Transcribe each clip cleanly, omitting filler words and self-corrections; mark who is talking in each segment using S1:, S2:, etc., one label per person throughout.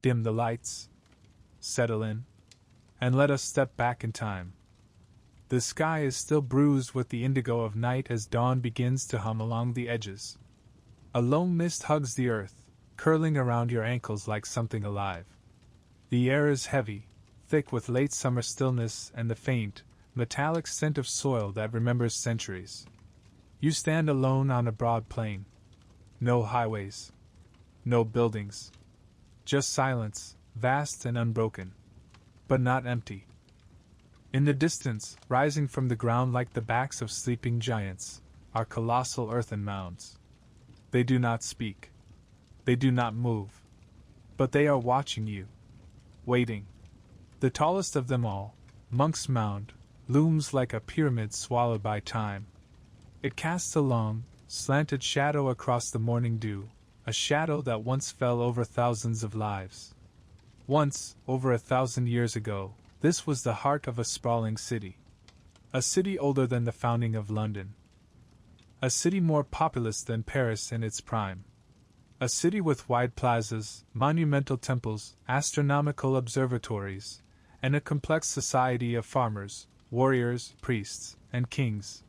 S1: Dim the lights. Settle in. And let us step back in time. The sky is still bruised with the indigo of night as dawn begins to hum along the edges. A lone mist hugs the earth, curling around your ankles like something alive. The air is heavy, thick with late summer stillness and the faint, metallic scent of soil that remembers centuries. You stand alone on a broad plain. No highways. No buildings. Just silence, vast and unbroken. But not empty. In the distance, rising from the ground like the backs of sleeping giants, are colossal earthen mounds. They do not speak. They do not move. But they are watching you. Waiting. The tallest of them all, Monk's Mound, looms like a pyramid swallowed by time. It casts a long, slanted shadow across the morning dew, a shadow that once fell over thousands of lives. Once, over 1,000 years ago, this was the heart of a sprawling city. A city older than the founding of London. A city more populous than Paris in its prime. A city with wide plazas, monumental temples, astronomical observatories, and a complex society of farmers, warriors, priests, and kings.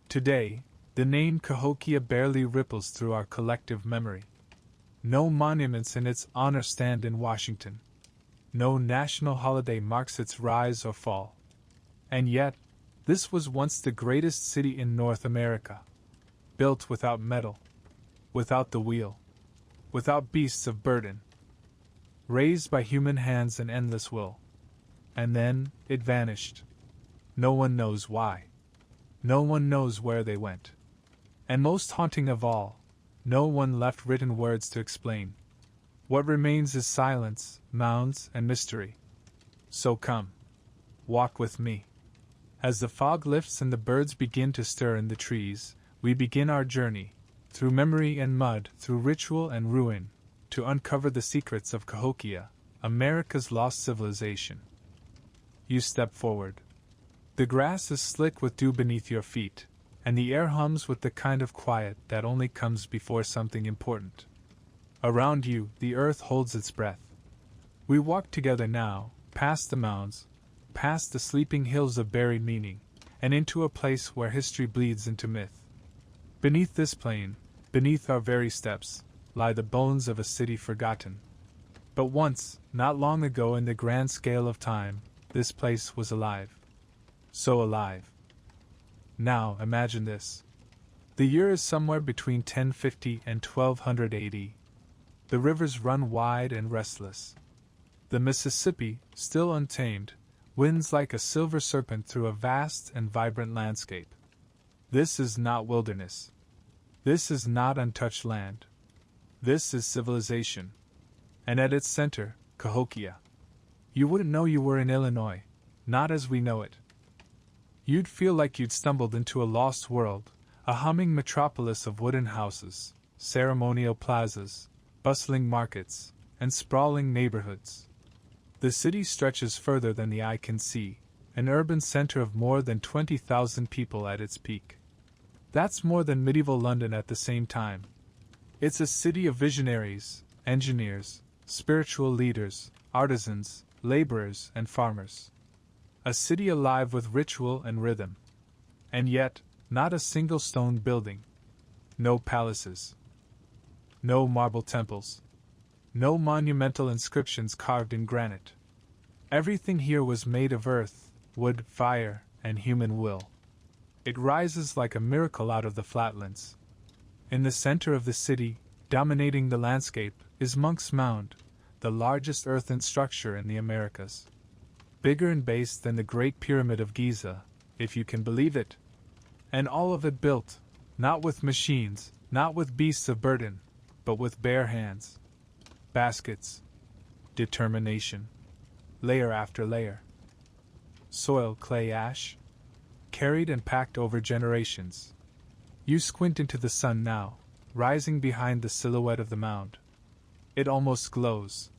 S1: Today, the name Cahokia barely ripples through our collective memory. No monuments in its honor stand in Washington. No national holiday marks its rise or fall. And yet, this was once the greatest city in North America. Built without metal, without the wheel, without beasts of burden. Raised by human hands and endless will. And then, it vanished. No one knows why. No one knows where they went. And most haunting of all, no one left written words to explain. What remains is silence, mounds, and mystery. So come. Walk with me. As the fog lifts and the birds begin to stir in the trees, we begin our journey, through memory and mud, through ritual and ruin, to uncover the secrets of Cahokia, America's lost civilization. You step forward. The grass is slick with dew beneath your feet, and the air hums with the kind of quiet that only comes before something important. Around you, the earth holds its breath. We walk together now, past the mounds, past the sleeping hills of buried meaning, and into a place where history bleeds into myth. Beneath this plain, beneath our very steps, lie the bones of a city forgotten. But once, not long ago in the grand scale of time, this place was alive. So alive. Now, imagine this. The year is somewhere between 1050 and 1200 AD. The rivers run wide and restless. The Mississippi, still untamed, winds like a silver serpent through a vast and vibrant landscape. This is not wilderness. This is not untouched land. This is civilization. And at its center, Cahokia. You wouldn't know you were in Illinois, not as we know it. You'd feel like you'd stumbled into a lost world, a humming metropolis of wooden houses, ceremonial plazas, bustling markets, and sprawling neighborhoods. The city stretches further than the eye can see, an urban center of more than 20,000 people at its peak. That's more than medieval London at the same time. It's a city of visionaries, engineers, spiritual leaders, artisans, laborers, and farmers. A city alive with ritual and rhythm. And yet, not a single stone building. No palaces. No marble temples. No monumental inscriptions carved in granite. Everything here was made of earth, wood, fire, and human will. It rises like a miracle out of the flatlands. In the center of the city, dominating the landscape, is Monk's Mound, the largest earthen structure in the Americas. Bigger in base than the Great Pyramid of Giza, if you can believe it. And all of it built, not with machines, not with beasts of burden, but with bare hands. Baskets. Determination. Layer after layer. Soil, clay, ash. Carried and packed over generations. You squint into the sun now, rising behind the silhouette of the mound. It almost glows.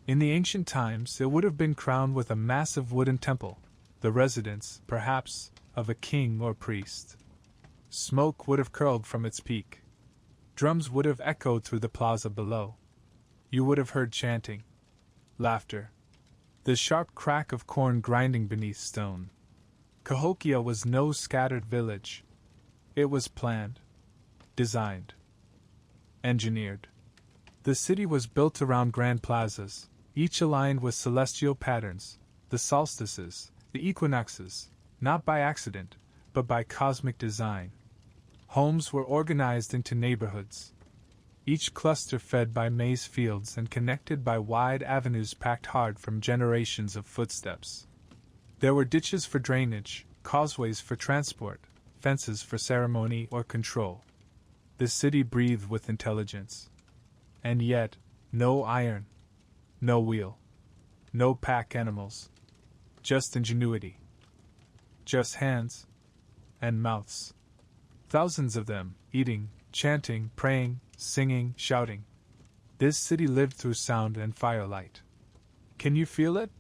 S1: In the ancient times, it would have been crowned with a massive wooden temple, the residence, perhaps, of a king or priest. Smoke would have curled from its peak. Drums would have echoed through the plaza below. You would have heard chanting. Laughter. The sharp crack of corn grinding beneath stone. Cahokia was no scattered village. It was planned, designed, engineered. The city was built around grand plazas, each aligned with celestial patterns, the solstices, the equinoxes, not by accident, but by cosmic design. Homes were organized into neighborhoods, each cluster fed by maize fields and connected by wide avenues packed hard from generations of footsteps. There were ditches for drainage, causeways for transport, fences for ceremony or control. The city breathed with intelligence. And yet, no iron, no wheel, no pack animals, just ingenuity. Just hands and mouths. Thousands of them, eating, chanting, praying, singing, shouting. This city lived through sound and firelight. Can you feel it?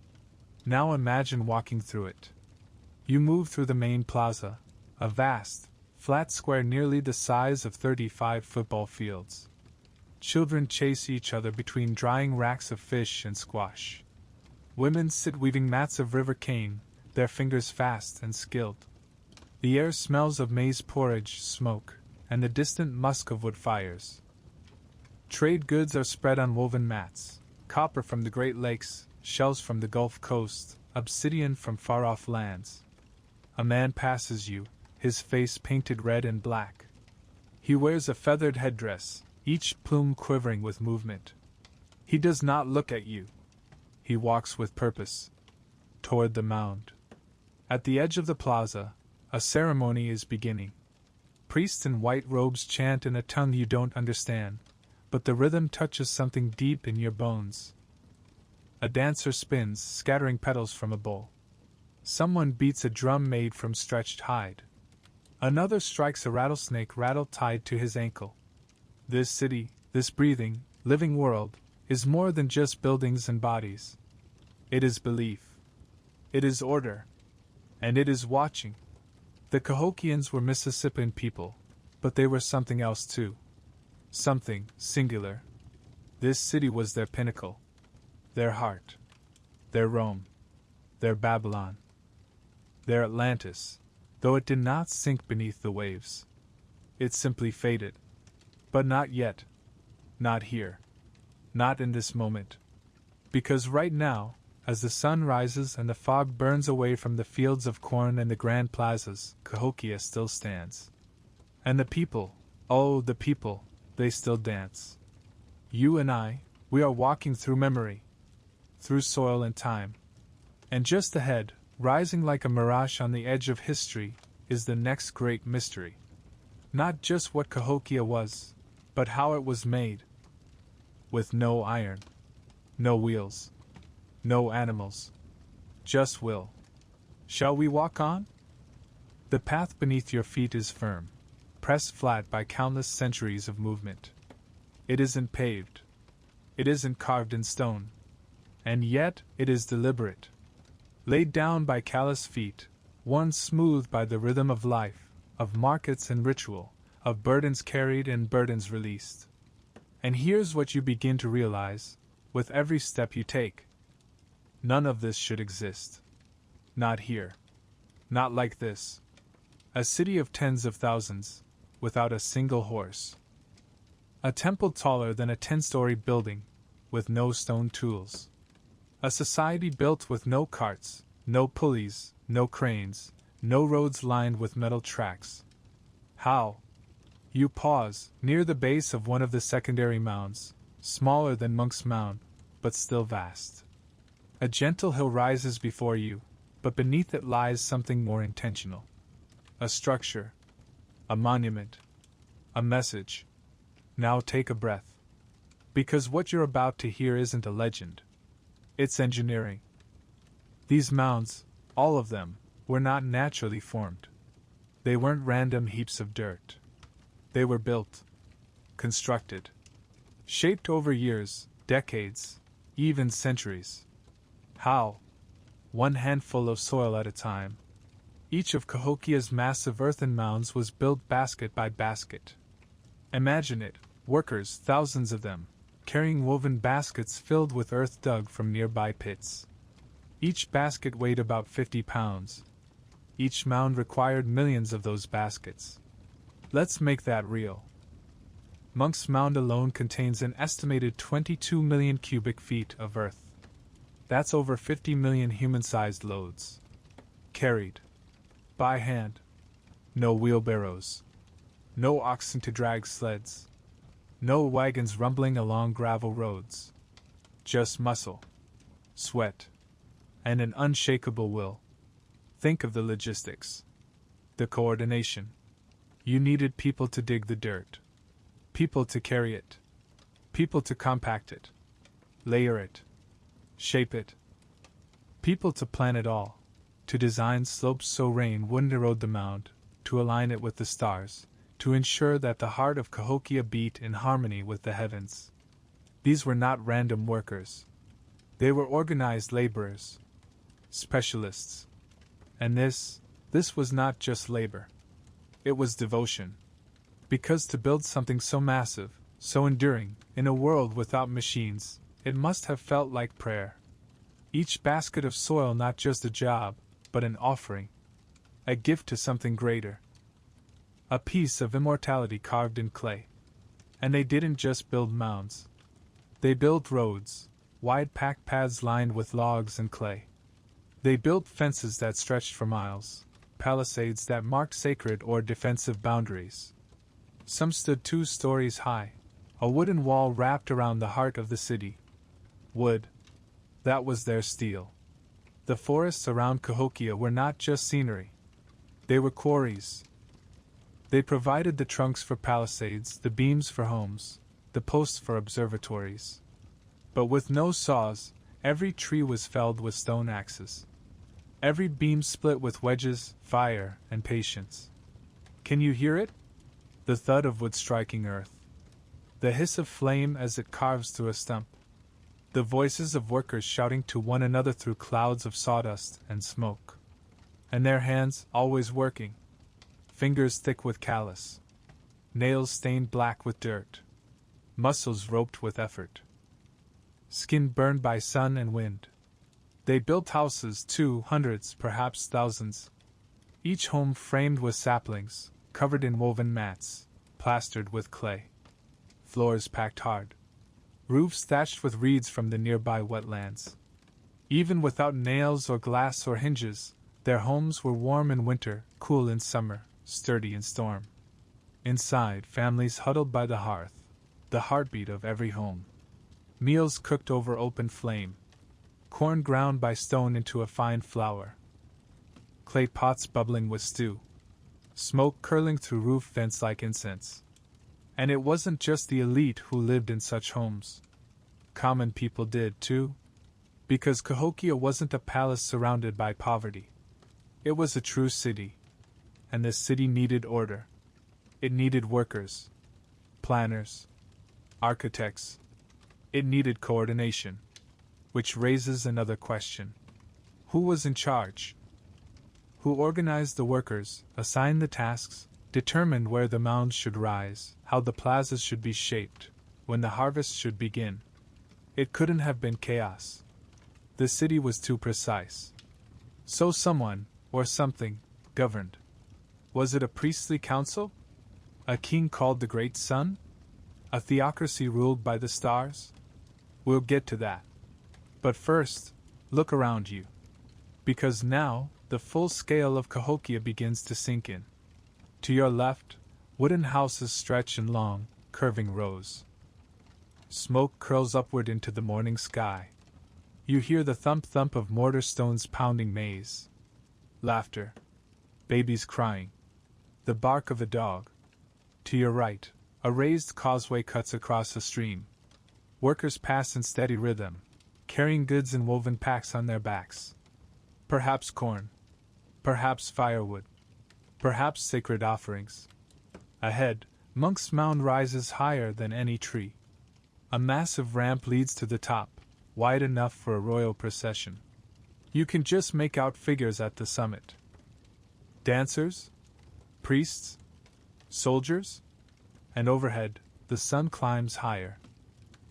S1: Now imagine walking through it. You move through the main plaza, a vast, flat square nearly the size of 35 football fields. Children chase each other between drying racks of fish and squash. Women sit weaving mats of river cane, their fingers fast and skilled. The air smells of maize porridge, smoke, and the distant musk of wood fires. Trade goods are spread on woven mats, copper from the Great Lakes, shells from the Gulf Coast, obsidian from far-off lands. A man passes you, his face painted red and black. He wears a feathered headdress, each plume quivering with movement. He does not look at you. He walks with purpose, toward the mound. At the edge of the plaza, a ceremony is beginning. Priests in white robes chant in a tongue you don't understand, but the rhythm touches something deep in your bones. A dancer spins, scattering petals from a bowl. Someone beats a drum made from stretched hide. Another strikes a rattlesnake rattle tied to his ankle. This city, this breathing, living world, is more than just buildings and bodies. It is belief. It is order. And it is watching. The Cahokians were Mississippian people, but they were something else too. Something singular. This city was their pinnacle, their heart, their Rome, their Babylon, their Atlantis, though it did not sink beneath the waves. It simply faded. But not yet. Not here. Not in this moment. Because right now, as the sun rises and the fog burns away from the fields of corn and the grand plazas, Cahokia still stands. And the people, oh, the people, they still dance. You and I, we are walking through memory, through soil and time. And just ahead, rising like a mirage on the edge of history, is the next great mystery. Not just what Cahokia was, but how it was made. With no iron, no wheels, no animals, just will. Shall we walk on? The path beneath your feet is firm, pressed flat by countless centuries of movement. It isn't paved. It isn't carved in stone. And yet it is deliberate. Laid down by callous feet, worn smooth by the rhythm of life, of markets and ritual, of burdens carried and burdens released. And here's what you begin to realize, with every step you take. None of this should exist. Not here. Not like this. A city of tens of thousands, without a single horse. A temple taller than a 10-story building, with no stone tools. A society built with no carts, no pulleys, no cranes, no roads lined with metal tracks. How? You pause, near the base of one of the secondary mounds, smaller than Monk's Mound, but still vast. A gentle hill rises before you, but beneath it lies something more intentional. A structure. A monument. A message. Now take a breath. Because what you're about to hear isn't a legend. It's engineering. These mounds, all of them, were not naturally formed. They weren't random heaps of dirt. They were built, constructed, shaped over years, decades, even centuries. How? One handful of soil at a time. Each of Cahokia's massive earthen mounds was built basket by basket. Imagine it, workers, thousands of them, carrying woven baskets filled with earth dug from nearby pits. Each basket weighed about 50 pounds. Each mound required millions of those baskets. Let's make that real. Monk's Mound alone contains an estimated 22 million cubic feet of earth. That's over 50 million human-sized loads. Carried. By hand. No wheelbarrows. No oxen to drag sleds. No wagons rumbling along gravel roads. Just muscle. Sweat. And an unshakable will. Think of the logistics. The coordination. You needed people to dig the dirt. People to carry it. People to compact it. Layer it. Shape it. People to plan it all. To design slopes so rain wouldn't erode the mound. To align it with the stars. To ensure that the heart of Cahokia beat in harmony with the heavens. These were not random workers. They were organized laborers. Specialists. And this was not just labor. It was devotion. Because to build something so massive, so enduring, in a world without machines, it must have felt like prayer. Each basket of soil not just a job, but an offering. A gift to something greater. A piece of immortality carved in clay. And they didn't just build mounds. They built roads, wide packed paths lined with logs and clay. They built fences that stretched for miles, palisades that marked sacred or defensive boundaries. Some stood 2 stories high, a wooden wall wrapped around the heart of the city. Wood. That was their steel. The forests around Cahokia were not just scenery. They were quarries. They provided the trunks for palisades, the beams for homes, the posts for observatories. But with no saws, every tree was felled with stone axes. Every beam split with wedges, fire, and patience. Can you hear it? The thud of wood striking earth. The hiss of flame as it carves through a stump. The voices of workers shouting to one another through clouds of sawdust and smoke. And their hands, always working. Fingers thick with callus. Nails stained black with dirt. Muscles roped with effort. Skin burned by sun and wind. They built houses too, hundreds, perhaps thousands. Each home framed with saplings, covered in woven mats, plastered with clay. Floors packed hard. Roofs thatched with reeds from the nearby wetlands. Even without nails or glass or hinges, their homes were warm in winter, cool in summer, sturdy in storm. Inside, families huddled by the hearth, the heartbeat of every home. Meals cooked over open flame. Corn ground by stone into a fine flour. Clay pots bubbling with stew. Smoke curling through roof vents like incense. And it wasn't just the elite who lived in such homes. Common people did too. Because Cahokia wasn't a palace surrounded by poverty. It was a true city. And this city needed order. It needed workers. Planners. Architects. It needed coordination. Which raises another question. Who was in charge? Who organized the workers, assigned the tasks, determined where the mounds should rise, how the plazas should be shaped, when the harvest should begin? It couldn't have been chaos. The city was too precise. So someone, or something, governed. Was it a priestly council? A king called the Great Sun? A theocracy ruled by the stars? We'll get to that. But first, look around you. Because now, the full scale of Cahokia begins to sink in. To your left, wooden houses stretch in long, curving rows. Smoke curls upward into the morning sky. You hear the thump-thump of mortar stones pounding maize. Laughter. Babies crying. The bark of a dog. To your right, a raised causeway cuts across a stream. Workers pass in steady rhythm, carrying goods in woven packs on their backs. Perhaps corn. Perhaps firewood. Perhaps sacred offerings. Ahead, Monk's Mound rises higher than any tree. A massive ramp leads to the top, wide enough for a royal procession. You can just make out figures at the summit. Dancers? Priests? Soldiers? And overhead, the sun climbs higher.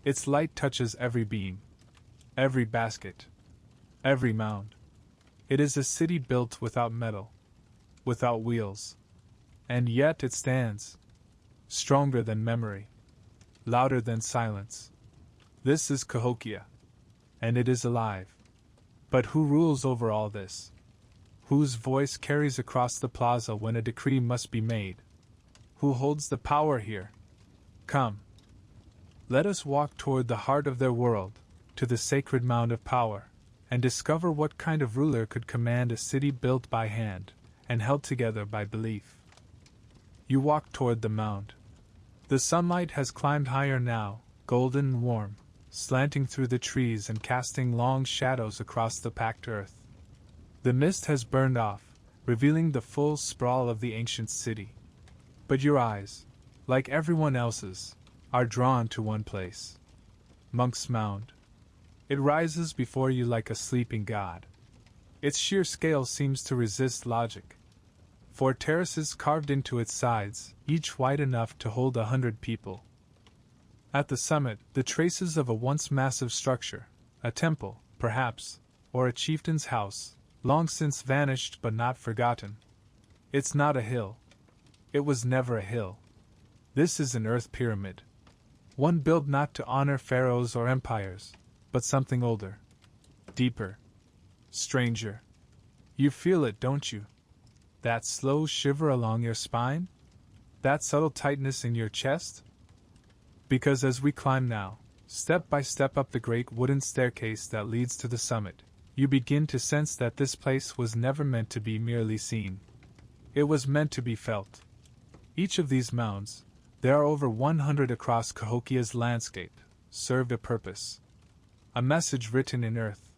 S1: Its light touches every beam, every basket, every mound. It is a city built without metal, without wheels. And yet it stands, stronger than memory, louder than silence. This is Cahokia, and it is alive. But who rules over all this? Whose voice carries across the plaza when a decree must be made? Who holds the power here? Come. Let us walk toward the heart of their world, to the sacred mound of power, and discover what kind of ruler could command a city built by hand and held together by belief. You walk toward the mound. The sunlight has climbed higher now, golden and warm, slanting through the trees and casting long shadows across the packed earth. The mist has burned off, revealing the full sprawl of the ancient city. But your eyes, like everyone else's, are drawn to one place. Monk's Mound. It rises before you like a sleeping god. Its sheer scale seems to resist logic. 4 terraces carved into its sides, each wide enough to hold 100 people. At the summit, the traces of a once massive structure, a temple, perhaps, or a chieftain's house, long since vanished but not forgotten. It's not a hill. It was never a hill. This is an earth pyramid. One built not to honor pharaohs or empires, but something older, deeper, stranger. You feel it, don't you? That slow shiver along your spine? That subtle tightness in your chest? Because as we climb now, step by step up the great wooden staircase that leads to the summit, you begin to sense that this place was never meant to be merely seen. It was meant to be felt. Each of these mounds, there are over 100 across Cahokia's landscape, served a purpose. A message written in earth.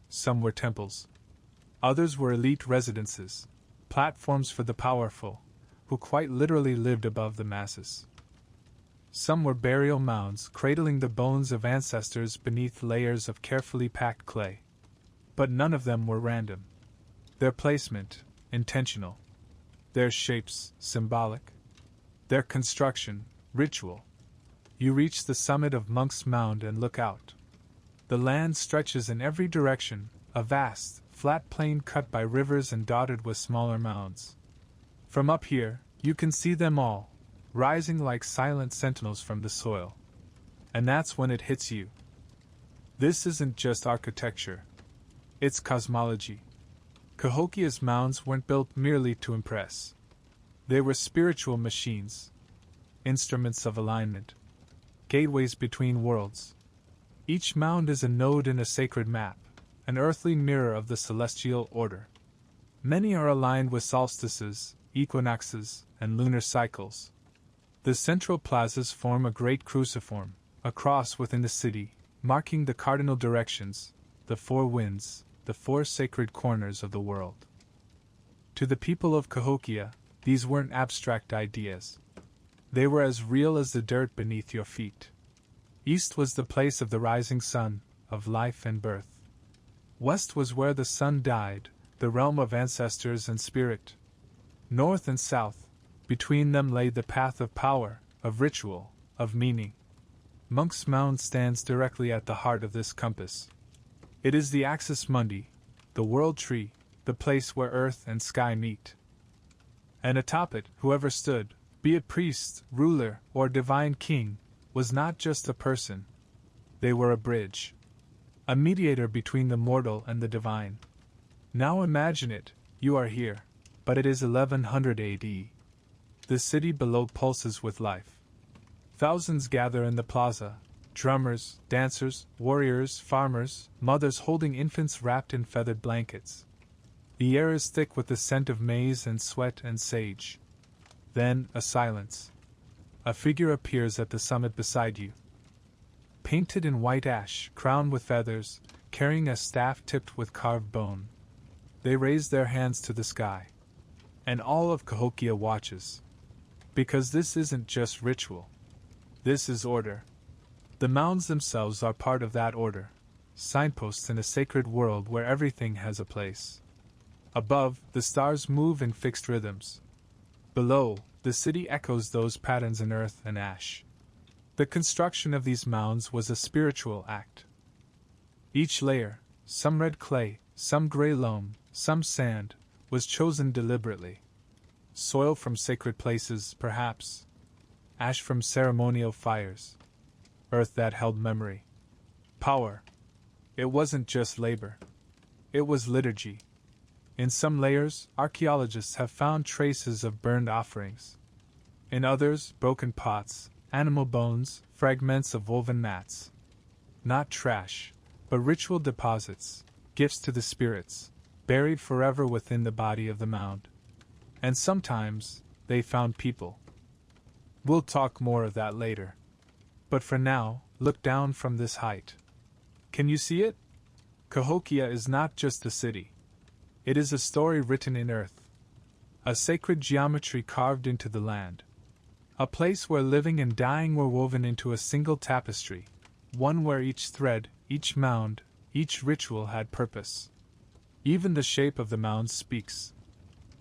S1: Some were temples. Others were elite residences, platforms for the powerful, who quite literally lived above the masses. Some were burial mounds cradling the bones of ancestors beneath layers of carefully packed clay. But none of them were random. Their placement, intentional. Their shapes, symbolic. Their construction, ritual. You reach the summit of Monk's Mound and look out. The land stretches in every direction, a vast, flat plain cut by rivers and dotted with smaller mounds. From up here, you can see them all, rising like silent sentinels from the soil. And that's when it hits you. This isn't just architecture. It's cosmology. Cahokia's mounds weren't built merely to impress. They were spiritual machines, instruments of alignment, gateways between worlds. Each mound is a node in a sacred map, an earthly mirror of the celestial order. Many are aligned with solstices, equinoxes, and lunar cycles. The central plazas form a great cruciform, a cross within the city, marking the cardinal directions, the 4 winds, the 4 sacred corners of the world. To the people of Cahokia, these weren't abstract ideas. They were as real as the dirt beneath your feet. East was the place of the rising sun, of life and birth. West was where the sun died, the realm of ancestors and spirit. North and south, between them lay the path of power, of ritual, of meaning. Monk's Mound stands directly at the heart of this compass. It is the axis mundi, the world tree, the place where earth and sky meet. And atop it, whoever stood, be it priest, ruler, or divine king, was not just a person. They were a bridge, a mediator between the mortal and the divine. Now imagine it, you are here, but it is 1100 AD. The city below pulses with life. Thousands gather in the plaza, drummers, dancers, warriors, farmers, mothers holding infants wrapped in feathered blankets. The air is thick with the scent of maize and sweat and sage. Then, a silence. A figure appears at the summit beside you. Painted in white ash, crowned with feathers, carrying a staff tipped with carved bone. They raise their hands to the sky. And all of Cahokia watches. Because this isn't just ritual. This is order. The mounds themselves are part of that order, signposts in a sacred world where everything has a place. Above, the stars move in fixed rhythms. Below, the city echoes those patterns in earth and ash. The construction of these mounds was a spiritual act. Each layer, some red clay, some gray loam, some sand, was chosen deliberately. Soil from sacred places, perhaps. Ash from ceremonial fires. Earth that held memory. Power. It wasn't just labor. It was liturgy. In some layers, archaeologists have found traces of burned offerings. In others, broken pots, animal bones, fragments of woven mats. Not trash, but ritual deposits, gifts to the spirits, buried forever within the body of the mound. And sometimes, they found people. We'll talk more of that later. But for now, look down from this height. Can you see it? Cahokia is not just a city. It is a story written in earth. A sacred geometry carved into the land. A place where living and dying were woven into a single tapestry, one where each thread, each mound, each ritual had purpose. Even the shape of the mounds speaks.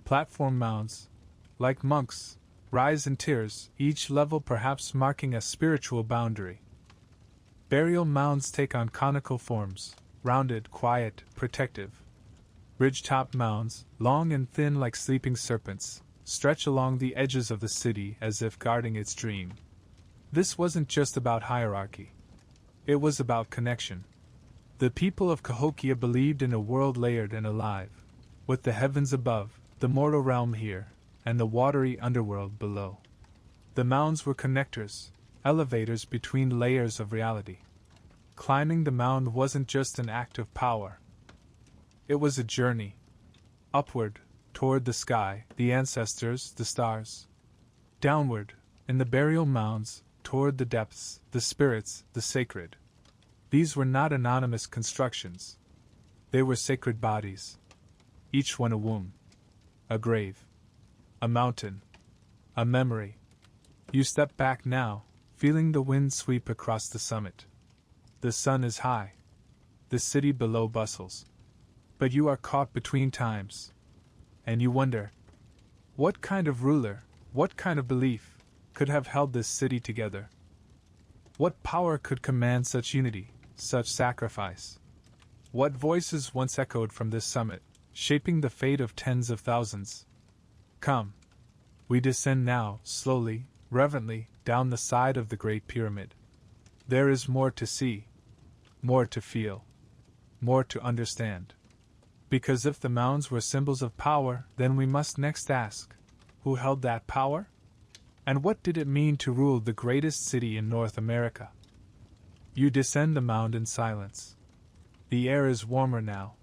S1: Platform mounds, like monks, rise in tiers, each level perhaps marking a spiritual boundary. Burial mounds take on conical forms, rounded, quiet, protective. Ridge-top mounds, long and thin like sleeping serpents, stretch along the edges of the city as if guarding its dream. This wasn't just about hierarchy. It was about connection. The people of Cahokia believed in a world layered and alive, with the heavens above, the mortal realm here, and the watery underworld below. The mounds were connectors, elevators between layers of reality. Climbing the mound wasn't just an act of power. It was a journey. Upward, toward the sky, the ancestors, the stars. Downward, in the burial mounds, toward the depths, the spirits, the sacred. These were not anonymous constructions. They were sacred bodies. Each one a womb. A grave. A mountain. A memory. You step back now, feeling the wind sweep across the summit. The sun is high. The city below bustles. But you are caught between times. And you wonder, what kind of ruler, what kind of belief, could have held this city together? What power could command such unity, such sacrifice? What voices once echoed from this summit, shaping the fate of tens of thousands? Come. We descend now, slowly, reverently, down the side of the Great Pyramid. There is more to see, more to feel, more to understand. Because if the mounds were symbols of power, then we must next ask, who held that power? And what did it mean to rule the greatest city in North America? You descend the mound in silence. The air is warmer now,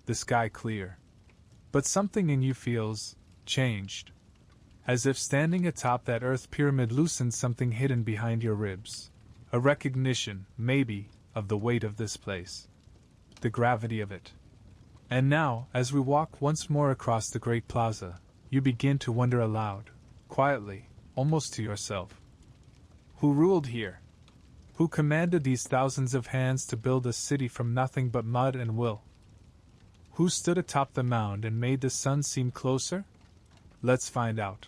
S1: the sky clear. But something in you feels changed. As if standing atop that earth pyramid loosened something hidden behind your ribs. A recognition, maybe, of the weight of this place. The gravity of it. And now, as we walk once more across the great plaza, you begin to wonder aloud, quietly, almost to yourself. Who ruled here? Who commanded these thousands of hands to build a city from nothing but mud and will? Who stood atop the mound and made the sun seem closer? Let's find out.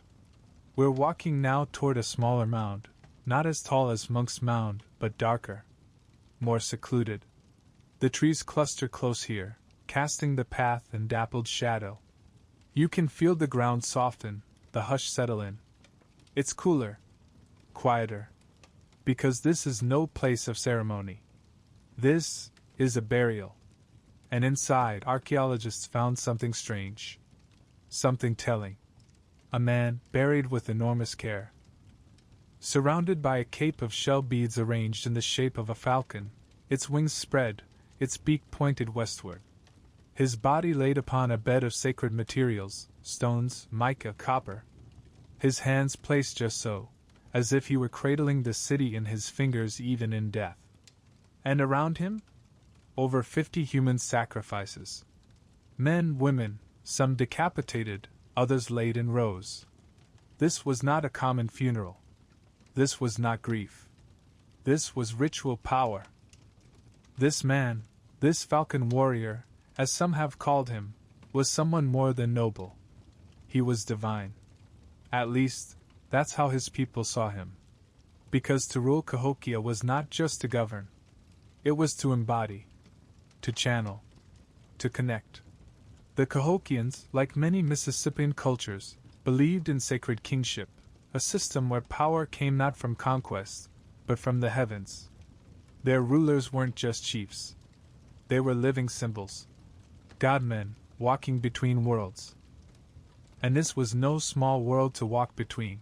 S1: We're walking now toward a smaller mound, not as tall as Monk's Mound, but darker, more secluded. The trees cluster close here, casting the path in dappled shadow. You can feel the ground soften, the hush settle in. It's cooler, quieter, because this is no place of ceremony. This is a burial. And inside, archaeologists found something strange, something telling. A man buried with enormous care. Surrounded by a cape of shell beads arranged in the shape of a falcon, its wings spread, its beak pointed westward. His body laid upon a bed of sacred materials, stones, mica, copper. His hands placed just so, as if he were cradling the city in his fingers even in death. And around him? Over 50 human sacrifices. Men, women, some decapitated, others laid in rows. This was not a common funeral. This was not grief. This was ritual power. This man, this falcon warrior, as some have called him, was someone more than noble. He was divine. At least, that's how his people saw him. Because to rule Cahokia was not just to govern. It was to embody, to channel, to connect. The Cahokians, like many Mississippian cultures, believed in sacred kingship, a system where power came not from conquest, but from the heavens. Their rulers weren't just chiefs. They were living symbols. God-men, walking between worlds. And this was no small world to walk between.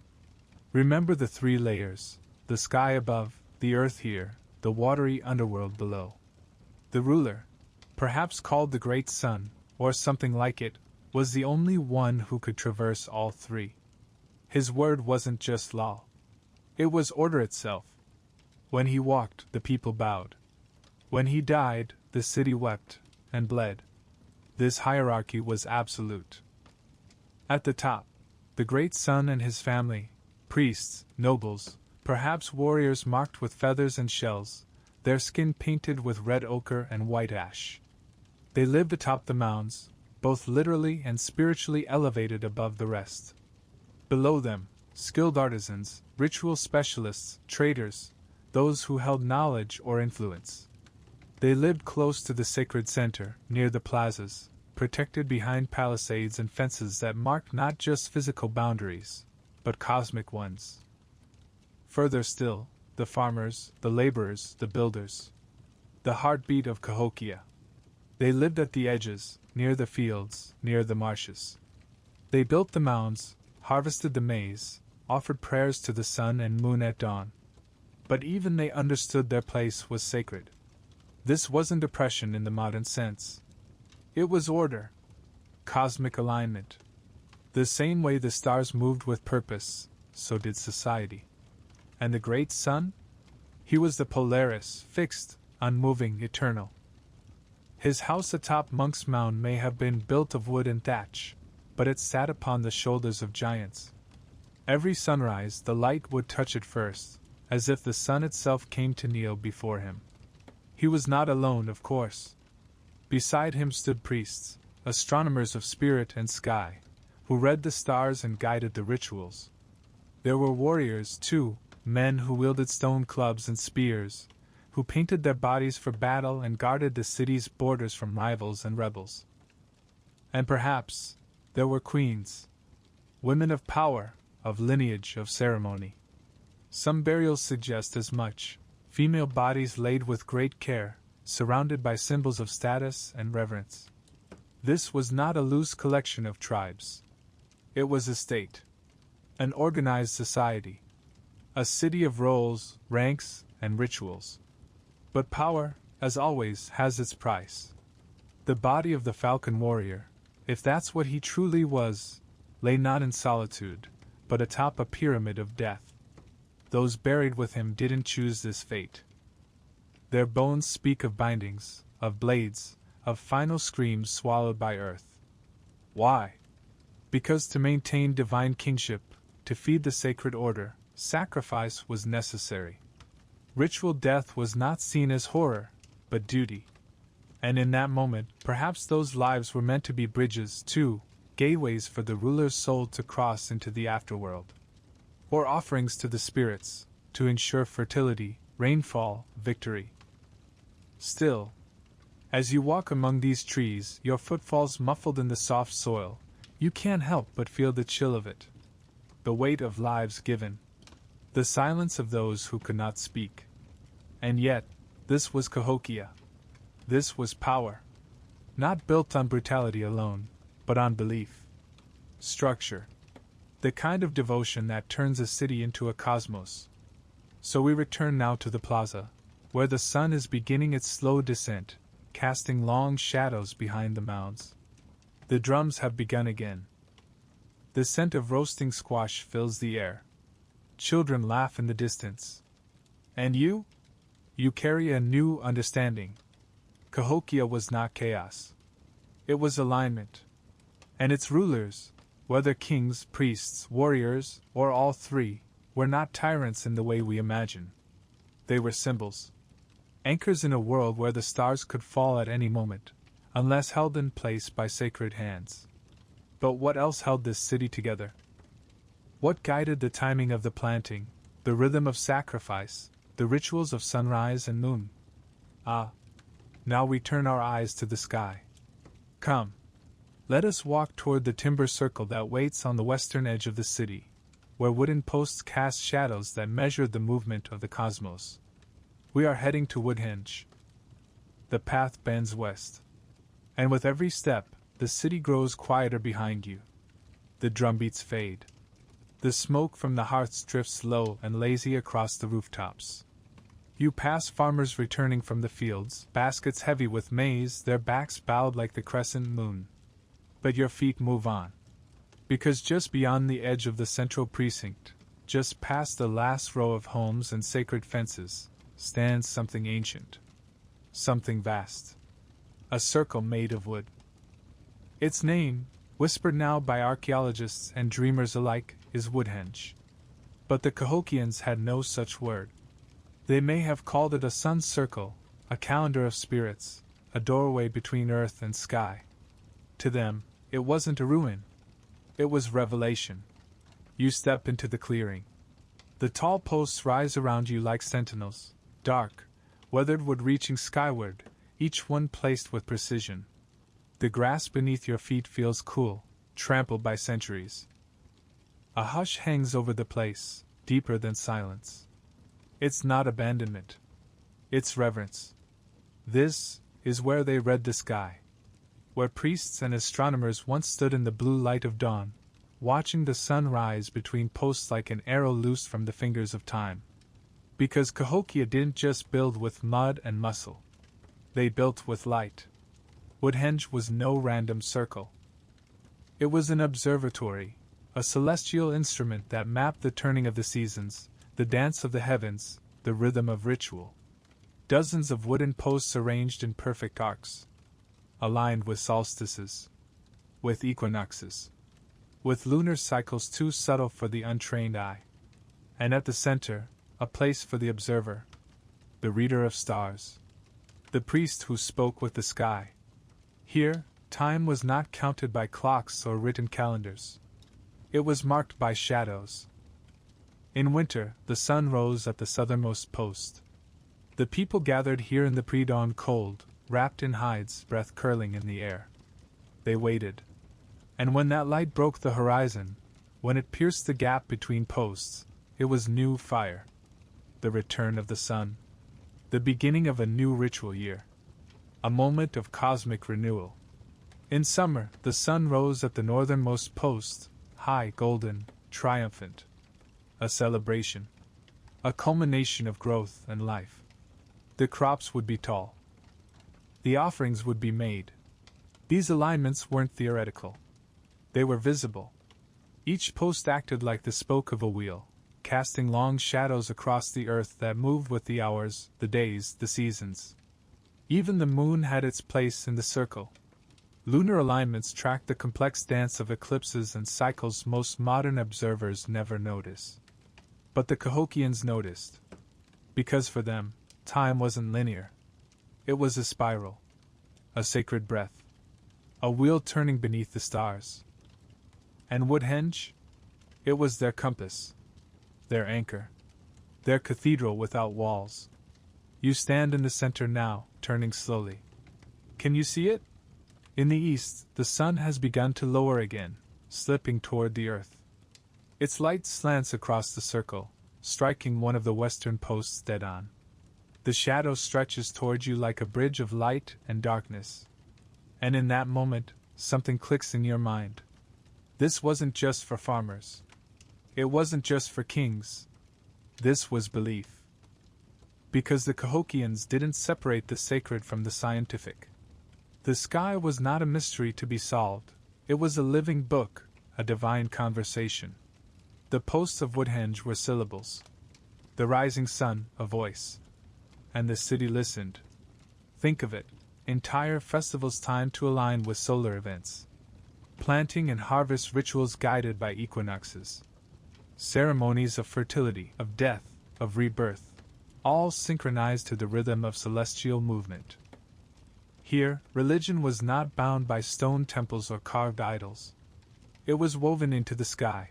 S1: Remember the three layers: the sky above, the earth here, the watery underworld below. The ruler, perhaps called the Great Sun, or something like it, was the only one who could traverse all three. His word wasn't just law. It was order itself. When he walked, the people bowed. When he died, the city wept and bled. This hierarchy was absolute. At the top, the Great Sun and his family, priests, nobles, perhaps warriors marked with feathers and shells, their skin painted with red ochre and white ash. They lived atop the mounds, both literally and spiritually elevated above the rest. Below them, skilled artisans, ritual specialists, traders, those who held knowledge or influence. They lived close to the sacred center, near the plazas, protected behind palisades and fences that marked not just physical boundaries, but cosmic ones. Further still, the farmers, the laborers, the builders. The heartbeat of Cahokia. They lived at the edges, near the fields, near the marshes. They built the mounds, harvested the maize, offered prayers to the sun and moon at dawn. But even they understood their place was sacred. This wasn't oppression in the modern sense. It was order. Cosmic alignment. The same way the stars moved with purpose, so did society. And the Great Sun? He was the Polaris, fixed, unmoving, eternal. His house atop Monk's Mound may have been built of wood and thatch, but it sat upon the shoulders of giants. Every sunrise the light would touch it first, as if the sun itself came to kneel before him. He was not alone, of course. Beside him stood priests, astronomers of spirit and sky, who read the stars and guided the rituals. There were warriors, too, men who wielded stone clubs and spears, who painted their bodies for battle and guarded the city's borders from rivals and rebels. And perhaps there were queens, women of power, of lineage, of ceremony. Some burials suggest as much, female bodies laid with great care, surrounded by symbols of status and reverence. This was not a loose collection of tribes. It was a state, an organized society, a city of roles, ranks, and rituals. But power, as always, has its price. The body of the falcon warrior, if that's what he truly was, lay not in solitude, but atop a pyramid of death. Those buried with him didn't choose this fate. Their bones speak of bindings, of blades, of final screams swallowed by earth. Why? Because to maintain divine kingship, to feed the sacred order, sacrifice was necessary. Ritual death was not seen as horror, but duty. And in that moment, perhaps those lives were meant to be bridges, too, gateways for the ruler's soul to cross into the afterworld. Or offerings to the spirits, to ensure fertility, rainfall, victory. Still, as you walk among these trees, your footfalls muffled in the soft soil, you can't help but feel the chill of it. The weight of lives given. The silence of those who could not speak. And yet, this was Cahokia. This was power. Not built on brutality alone, but on belief. Structure. The kind of devotion that turns a city into a cosmos. So we return now to the plaza, where the sun is beginning its slow descent, casting long shadows behind the mounds. The drums have begun again. The scent of roasting squash fills the air. Children laugh in the distance. And you? You carry a new understanding. Cahokia was not chaos. It was alignment. And its rulers, whether kings, priests, warriors, or all three, were not tyrants in the way we imagine. They were symbols. Anchors in a world where the stars could fall at any moment, unless held in place by sacred hands. But what else held this city together? What guided the timing of the planting, the rhythm of sacrifice, the rituals of sunrise and moon. Ah, now we turn our eyes to the sky. Come. Let us walk toward the timber circle that waits on the western edge of the city, where wooden posts cast shadows that measure the movement of the cosmos. We are heading to Woodhenge. The path bends west. And with every step, the city grows quieter behind you. The drumbeats fade. The smoke from the hearths drifts low and lazy across the rooftops. You pass farmers returning from the fields, baskets heavy with maize, their backs bowed like the crescent moon. But your feet move on. Because just beyond the edge of the central precinct, just past the last row of homes and sacred fences, stands something ancient. Something vast. A circle made of wood. Its name, whispered now by archaeologists and dreamers alike, is Woodhenge. But the Cahokians had no such word. They may have called it a sun circle, a calendar of spirits, a doorway between earth and sky. To them, it wasn't a ruin. It was revelation. You step into the clearing. The tall posts rise around you like sentinels, dark, weathered wood reaching skyward, each one placed with precision. The grass beneath your feet feels cool, trampled by centuries. A hush hangs over the place, deeper than silence. It's not abandonment. It's reverence. This is where they read the sky. Where priests and astronomers once stood in the blue light of dawn, watching the sun rise between posts like an arrow loosed from the fingers of time. Because Cahokia didn't just build with mud and muscle. They built with light. Woodhenge was no random circle. It was an observatory, a celestial instrument that mapped the turning of the seasons, the dance of the heavens, the rhythm of ritual. Dozens of wooden posts arranged in perfect arcs. Aligned with solstices, with equinoxes, with lunar cycles too subtle for the untrained eye. And at the center, a place for the observer, the reader of stars, the priest who spoke with the sky. Here, time was not counted by clocks or written calendars. It was marked by shadows. In winter, the sun rose at the southernmost post. The people gathered here in the pre-dawn cold, wrapped in hides, breath curling in the air. They waited. And when that light broke the horizon, when it pierced the gap between posts, it was new fire. The return of the sun. The beginning of a new ritual year. A moment of cosmic renewal. In summer, the sun rose at the northernmost post, high, golden, triumphant. A celebration. A culmination of growth and life. The crops would be tall. The offerings would be made. These alignments weren't theoretical. They were visible. Each post acted like the spoke of a wheel, casting long shadows across the earth that moved with the hours, the days, the seasons. Even the moon had its place in the circle. Lunar alignments tracked the complex dance of eclipses and cycles most modern observers never notice. But the Cahokians noticed. Because for them, time wasn't linear. It was a spiral. A sacred breath. A wheel turning beneath the stars. And Woodhenge? It was their compass. Their anchor. Their cathedral without walls. You stand in the center now, turning slowly. Can you see it? In the east, the sun has begun to lower again, slipping toward the earth. Its light slants across the circle, striking one of the western posts dead on. The shadow stretches toward you like a bridge of light and darkness. And in that moment, something clicks in your mind. This wasn't just for farmers. It wasn't just for kings. This was belief. Because the Cahokians didn't separate the sacred from the scientific. The sky was not a mystery to be solved. It was a living book, a divine conversation. The posts of Woodhenge were syllables. The rising sun, a voice. And the city listened. Think of it, entire festivals timed to align with solar events. Planting and harvest rituals guided by equinoxes. Ceremonies of fertility, of death, of rebirth, all synchronized to the rhythm of celestial movement. Here, religion was not bound by stone temples or carved idols. It was woven into the sky.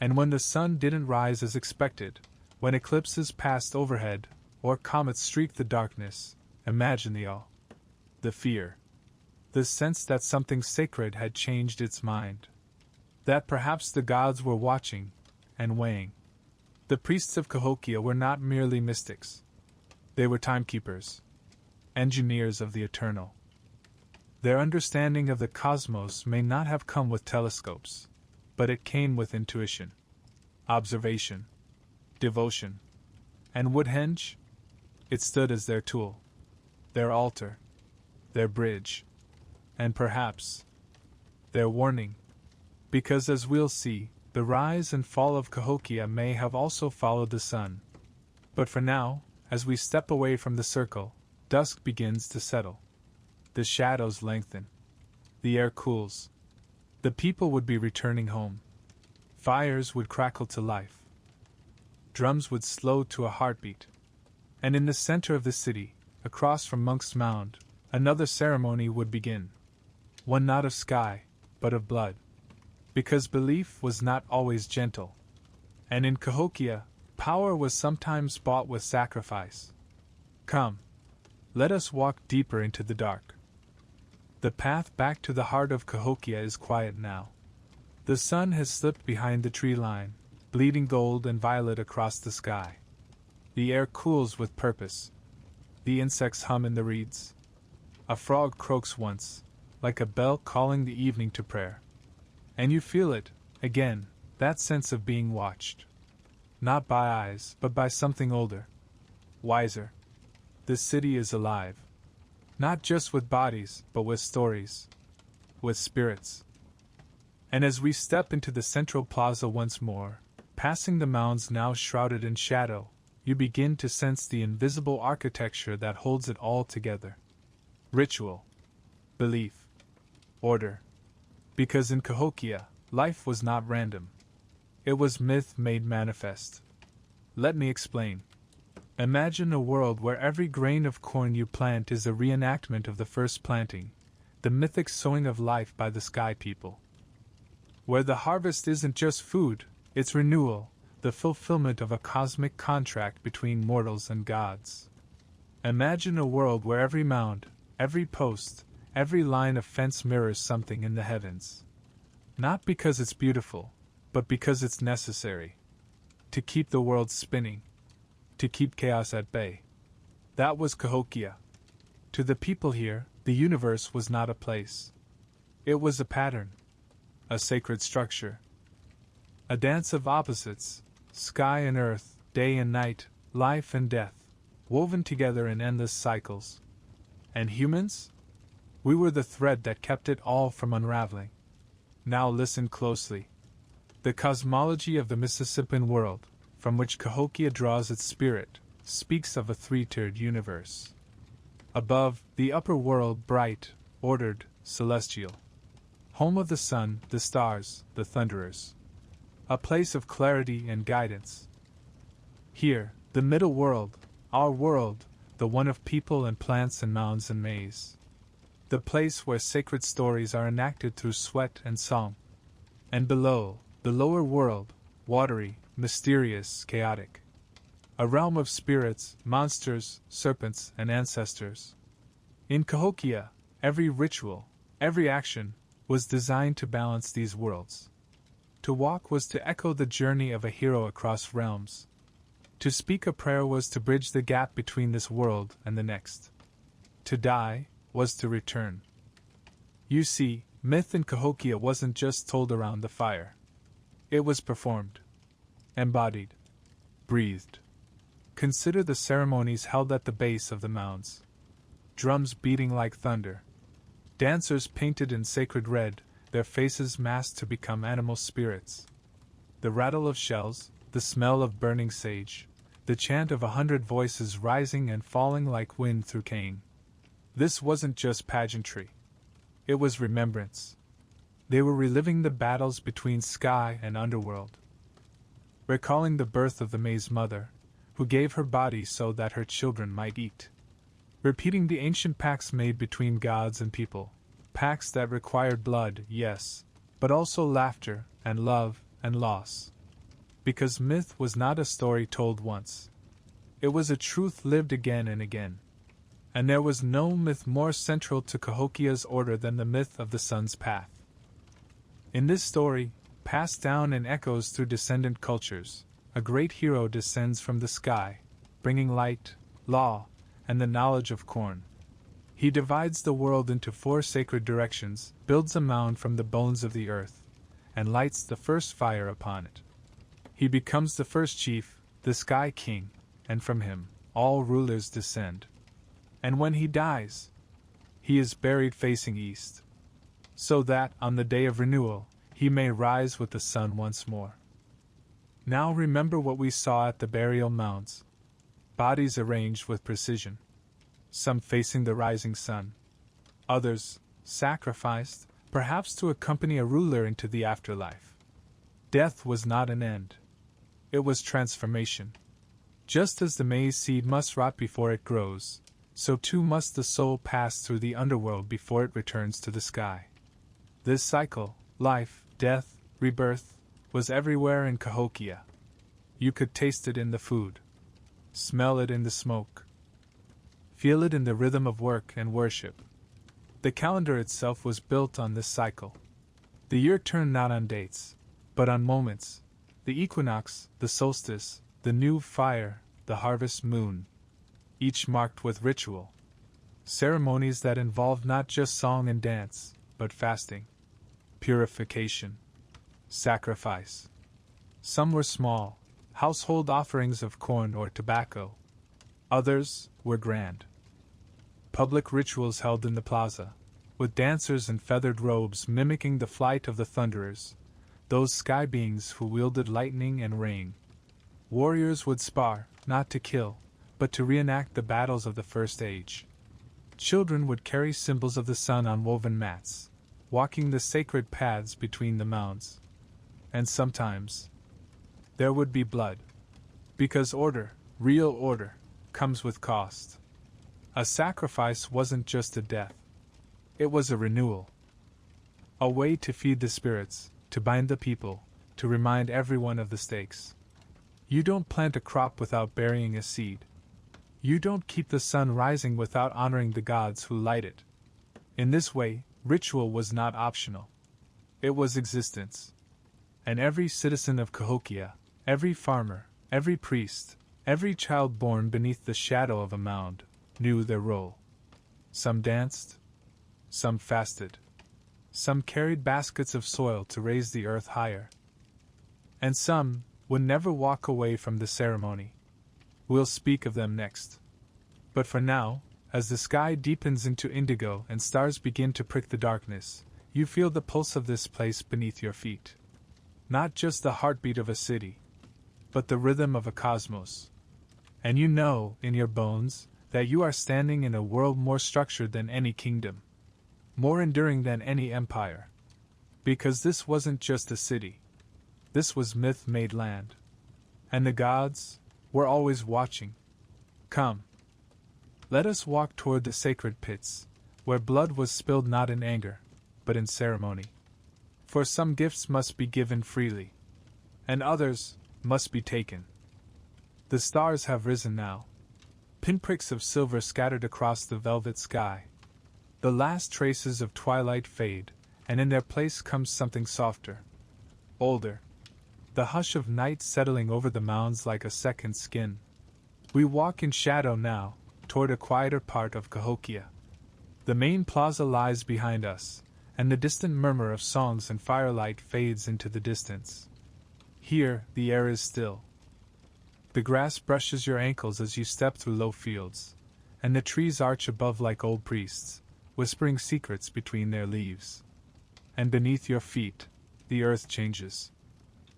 S1: And when the sun didn't rise as expected, When eclipses passed overhead, or comets streaked the darkness, imagine the awe, the fear, the sense that something sacred had changed its mind. That perhaps the gods were watching and weighing. The priests of Cahokia were not merely mystics. They were timekeepers, engineers of the eternal. Their understanding of the cosmos may not have come with telescopes, but it came with intuition, observation, devotion. And Woodhenge? It stood as their tool, their altar, their bridge, and perhaps their warning. Because as we'll see, the rise and fall of Cahokia may have also followed the sun. But for now, as we step away from the circle, dusk begins to settle. The shadows lengthen. The air cools. The people would be returning home. Fires would crackle to life. Drums would slow to a heartbeat. And in the center of the city, across from Monk's Mound, another ceremony would begin. One not of sky, but of blood. Because belief was not always gentle. And in Cahokia, power was sometimes bought with sacrifice. Come, let us walk deeper into the dark. The path back to the heart of Cahokia is quiet now. The sun has slipped behind the tree line, bleeding gold and violet across the sky. The air cools with purpose. The insects hum in the reeds. A frog croaks once, like a bell calling the evening to prayer. And you feel it, again, that sense of being watched. Not by eyes, but by something older, wiser. This city is alive. Not just with bodies, but with stories. With spirits. And as we step into the central plaza once more, passing the mounds now shrouded in shadow, you begin to sense the invisible architecture that holds it all together. Ritual. Belief. Order. Because in Cahokia, life was not random. It was myth made manifest. Let me explain. Imagine a world where every grain of corn you plant is a reenactment of the first planting, the mythic sowing of life by the sky people. Where the harvest isn't just food, it's renewal, the fulfillment of a cosmic contract between mortals and gods. Imagine a world where every mound, every post, every line of fence mirrors something in the heavens. Not because it's beautiful, but because it's necessary. To keep the world spinning. To keep chaos at bay. That was Cahokia. To the people here, the universe was not a place. It was a pattern. A sacred structure. A dance of opposites, sky and earth, day and night, life and death, woven together in endless cycles. And humans? We were the thread that kept it all from unraveling. Now listen closely. The cosmology of the Mississippian world, from which Cahokia draws its spirit, speaks of a three-tiered universe. Above, the upper world bright, ordered, celestial. Home of the sun, the stars, the thunderers. A place of clarity and guidance. Here, the middle world, our world, the one of people and plants and mounds and maze. The place where sacred stories are enacted through sweat and song. And below, the lower world, watery, mysterious, chaotic. A realm of spirits, monsters, serpents, and ancestors. In Cahokia, every ritual, every action, was designed to balance these worlds. To walk was to echo the journey of a hero across realms. To speak a prayer was to bridge the gap between this world and the next. To die was to return. You see, myth in Cahokia wasn't just told around the fire. It was performed. Embodied. Breathed. Consider the ceremonies held at the base of the mounds. Drums beating like thunder. Dancers painted in sacred red, their faces masked to become animal spirits. The rattle of shells, the smell of burning sage, the chant of 100 voices rising and falling like wind through cane. This wasn't just pageantry. It was remembrance. They were reliving the battles between sky and underworld. Recalling the birth of the Maize Mother, who gave her body so that her children might eat. Repeating the ancient pacts made between gods and people. Pacts that required blood, yes, but also laughter, and love, and loss. because myth was not a story told once. It was a truth lived again and again. And there was no myth more central to Cahokia's order than the myth of the sun's path. In this story, passed down in echoes through descendant cultures, a great hero descends from the sky, bringing light, law, and the knowledge of corn. He divides the world into 4 sacred directions, builds a mound from the bones of the earth, and lights the first fire upon it. He becomes the first chief, the Sky King, and from him, all rulers descend. And when he dies, he is buried facing east, so that, on the day of renewal, he may rise with the sun once more. Now remember what we saw at the burial mounds. Bodies arranged with precision, some facing the rising sun, others sacrificed, perhaps to accompany a ruler into the afterlife. Death was not an end. It was transformation. Just as the maize seed must rot before it grows, so too must the soul pass through the underworld before it returns to the sky. This cycle, life, death, rebirth, was everywhere in Cahokia. You could taste it in the food, smell it in the smoke, feel it in the rhythm of work and worship. The calendar itself was built on this cycle. The year turned not on dates, but on moments: the equinox, the solstice, the new fire, the harvest moon, each marked with ritual. Ceremonies that involved not just song and dance, but fasting, purification, sacrifice. Some were small, household offerings of corn or tobacco. Others were grand, public rituals held in the plaza, with dancers in feathered robes mimicking the flight of the thunderers, those sky beings who wielded lightning and rain. Warriors would spar, not to kill, but to reenact the battles of the First Age. Children would carry symbols of the sun on woven mats, walking the sacred paths between the mounds. And sometimes there would be blood. Because order, real order, comes with cost. A sacrifice wasn't just a death. It was a renewal. A way to feed the spirits, to bind the people, to remind everyone of the stakes. You don't plant a crop without burying a seed. You don't keep the sun rising without honoring the gods who light it. In this way, ritual was not optional. It was existence. And every citizen of Cahokia, every farmer, every priest, every child born beneath the shadow of a mound, knew their role. Some danced, some fasted, some carried baskets of soil to raise the earth higher, and some would never walk away from the ceremony. We'll speak of them next. But for now, as the sky deepens into indigo and stars begin to prick the darkness, you feel the pulse of this place beneath your feet. Not just the heartbeat of a city, but the rhythm of a cosmos. And you know, in your bones, that you are standing in a world more structured than any kingdom, more enduring than any empire. Because this wasn't just a city. This was myth-made land. And the gods were always watching. Come. Let us walk toward the sacred pits, where blood was spilled not in anger, but in ceremony. For some gifts must be given freely, and others must be taken. The stars have risen now, pinpricks of silver scattered across the velvet sky. The last traces of twilight fade, and in their place comes something softer, older. The hush of night settling over the mounds like a second skin. We walk in shadow now, toward a quieter part of Cahokia. The main plaza lies behind us, and the distant murmur of songs and firelight fades into the distance. Here, the air is still. The grass brushes your ankles as you step through low fields, and the trees arch above like old priests, whispering secrets between their leaves. And beneath your feet, the earth changes.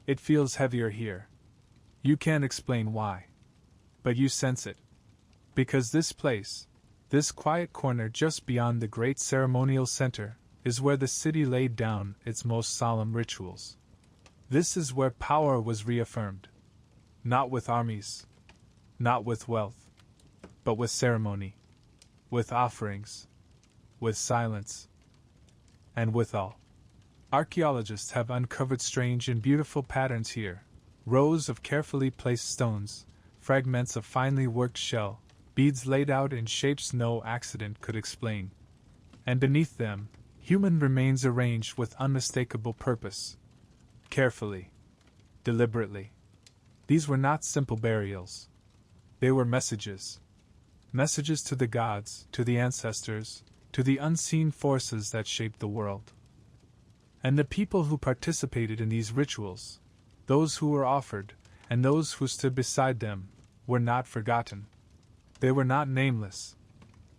S1: It feels heavier here. You can't explain why. But you sense it. Because this place, this quiet corner just beyond the great ceremonial center, is where the city laid down its most solemn rituals. This is where power was reaffirmed. Not with armies, not with wealth, but with ceremony, with offerings, with silence, and with all. Archaeologists have uncovered strange and beautiful patterns here, Rows of carefully placed stones, fragments of finely worked shell, beads laid out in shapes no accident could explain. And beneath them, human remains arranged with unmistakable purpose. Carefully. Deliberately. These were not simple burials. They were messages. Messages to the gods, to the ancestors, to the unseen forces that shaped the world. And the people who participated in these rituals, those who were offered, and those who stood beside them, were not forgotten. They were not nameless.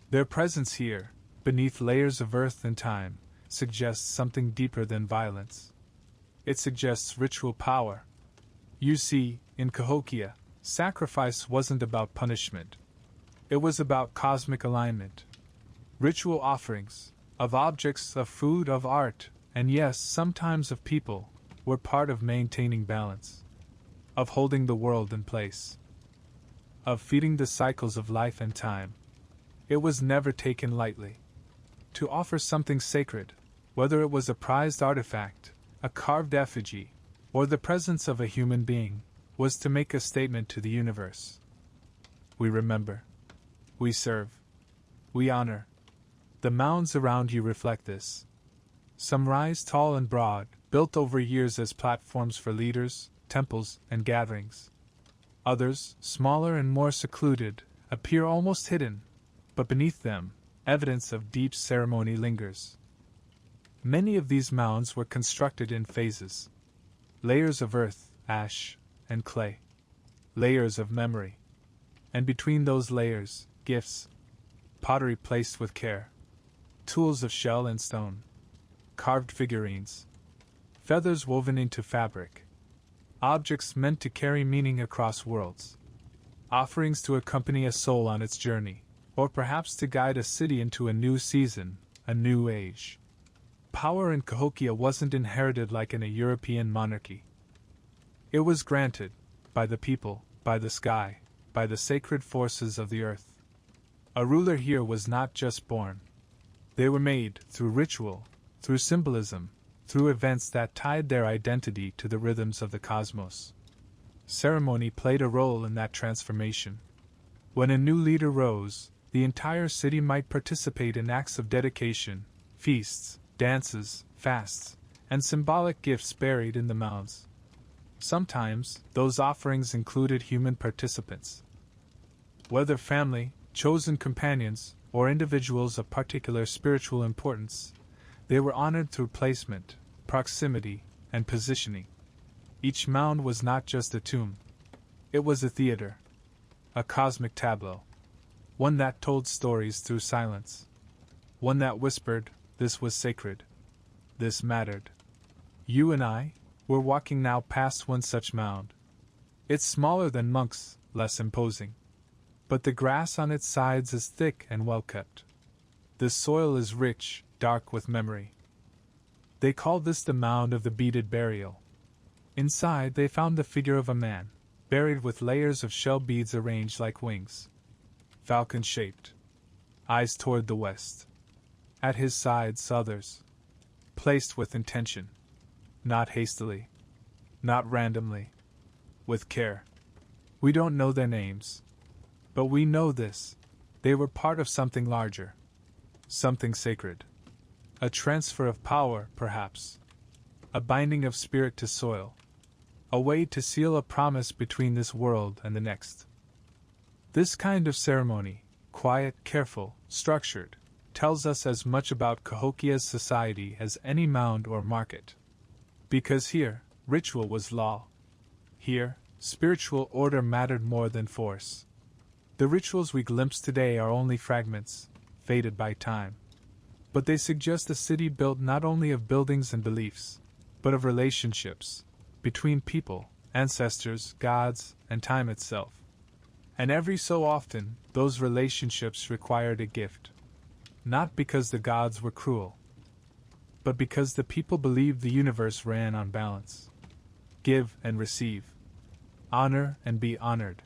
S1: Their presence here, beneath layers of earth and time, suggests something deeper than violence. It suggests ritual power. You see, in Cahokia, sacrifice wasn't about punishment. It was about cosmic alignment. Ritual offerings, of objects, of food, of art, and yes, sometimes of people, were part of maintaining balance, of holding the world in place, of feeding the cycles of life and time. It was never taken lightly. To offer something sacred, whether it was a prized artifact, a carved effigy, or the presence of a human being, was to make a statement to the universe. We remember. We serve. We honor. The mounds around you reflect this. Some rise tall and broad, built over years as platforms for leaders, temples, and gatherings. Others, smaller and more secluded, appear almost hidden, but beneath them, evidence of deep ceremony lingers. Many of these mounds were constructed in phases. Layers of earth, ash, and clay. Layers of memory. And between those layers, gifts. Pottery placed with care. Tools of shell and stone. Carved figurines. Feathers woven into fabric. Objects meant to carry meaning across worlds. Offerings to accompany a soul on its journey, or perhaps to guide a city into a new season, a new age. Power in Cahokia wasn't inherited like in a European monarchy. It was granted, by the people, by the sky, by the sacred forces of the earth. A ruler here was not just born. They were made, through ritual, through symbolism, through events that tied their identity to the rhythms of the cosmos. Ceremony played a role in that transformation. When a new leader rose, the entire city might participate in acts of dedication, feasts, dances, fasts, and symbolic gifts buried in the mounds. Sometimes, those offerings included human participants. Whether family, chosen companions, or individuals of particular spiritual importance, they were honored through placement, proximity, and positioning. Each mound was not just a tomb. It was a theater. A cosmic tableau. One that told stories through silence. One that whispered, this was sacred. This mattered. You and I were walking now past one such mound. It's smaller than Monk's, less imposing. But the grass on its sides is thick and well kept. The soil is rich, dark with memory. They called this the mound of the beaded burial. Inside they found the figure of a man, buried with layers of shell beads arranged like wings. Falcon-shaped. Eyes toward the west. At his sides others. Placed with intention. Not hastily. Not randomly. With care. We don't know their names. But we know this. They were part of something larger. Something sacred. A transfer of power, perhaps. A binding of spirit to soil. A way to seal a promise between this world and the next. This kind of ceremony, quiet, careful, structured, tells us as much about Cahokia's society as any mound or market. Because here, ritual was law. Here, spiritual order mattered more than force. The rituals we glimpse today are only fragments, faded by time. But they suggest a city built not only of buildings and beliefs, but of relationships, between people, ancestors, gods, and time itself. And every so often, those relationships required a gift. Not because the gods were cruel, but because the people believed the universe ran on balance. Give and receive. Honor and be honored.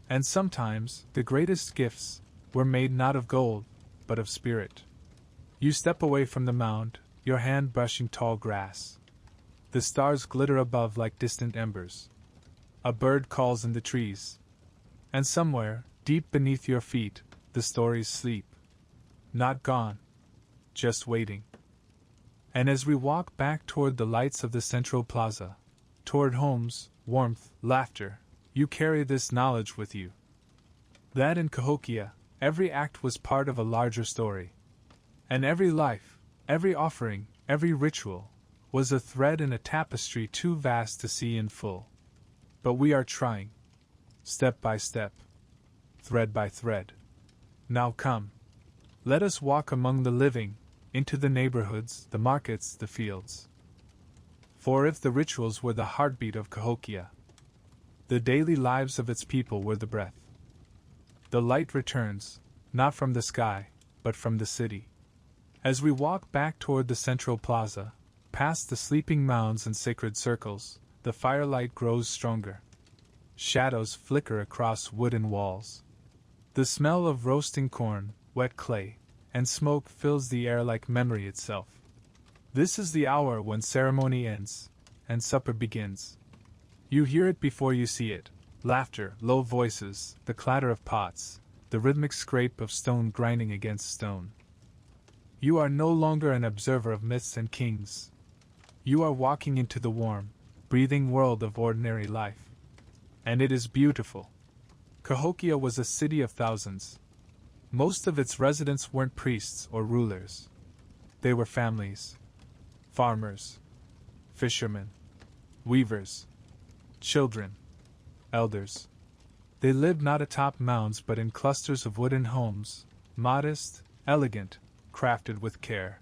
S1: And sometimes, the greatest gifts were made not of gold, but of spirit. You step away from the mound, your hand brushing tall grass. The stars glitter above like distant embers. A bird calls in the trees. And somewhere, deep beneath your feet, the stories sleep. Not gone. Just waiting. And as we walk back toward the lights of the central plaza, toward homes, warmth, laughter, you carry this knowledge with you. That in Cahokia, every act was part of a larger story. And every life, every offering, every ritual, was a thread in a tapestry too vast to see in full. But we are trying. Step by step. Thread by thread. Now come. Let us walk among the living, into the neighborhoods, the markets, the fields. For if the rituals were the heartbeat of Cahokia, the daily lives of its people were the breath. The light returns, not from the sky, but from the city. As we walk back toward the central plaza, past the sleeping mounds and sacred circles, the firelight grows stronger. Shadows flicker across wooden walls. The smell of roasting corn, wet clay, and smoke fills the air like memory itself. This is the hour when ceremony ends, and supper begins. You hear it before you see it. Laughter, low voices, the clatter of pots, the rhythmic scrape of stone grinding against stone. You are no longer an observer of myths and kings. You are walking into the warm, breathing world of ordinary life. And it is beautiful. Cahokia was a city of thousands. Most of its residents weren't priests or rulers. They were families. Farmers. Fishermen. Weavers. Children. Elders. They lived not atop mounds but in clusters of wooden homes, modest, elegant, crafted with care.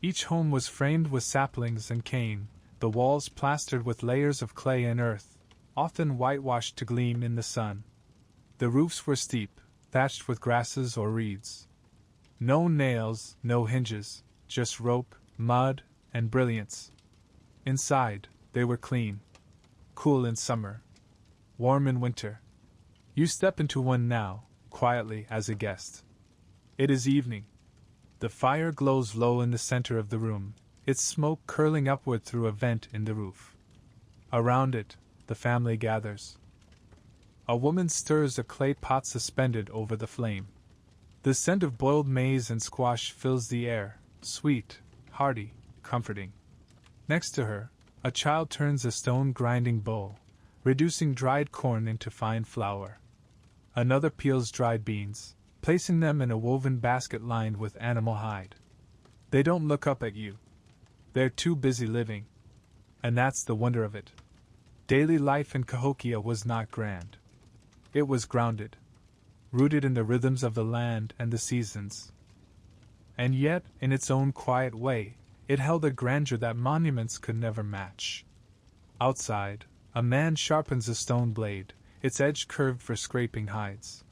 S1: Each home was framed with saplings and cane, the walls plastered with layers of clay and earth, often whitewashed to gleam in the sun. The roofs were steep, thatched with grasses or reeds. No nails, no hinges, just rope, mud, and brilliance. Inside, they were clean. Cool in summer. Warm in winter. You step into one now, quietly as a guest. It is evening. The fire glows low in the center of the room, its smoke curling upward through a vent in the roof. Around it, the family gathers. A woman stirs a clay pot suspended over the flame. The scent of boiled maize and squash fills the air, sweet, hearty, comforting. Next to her, a child turns a stone grinding bowl, reducing dried corn into fine flour. Another peels dried beans, placing them in a woven basket lined with animal hide. They don't look up at you. They're too busy living. And that's the wonder of it. Daily life in Cahokia was not grand. It was grounded, rooted in the rhythms of the land and the seasons. And yet, in its own quiet way, it held a grandeur that monuments could never match. Outside, a man sharpens a stone blade, its edge curved for scraping hides.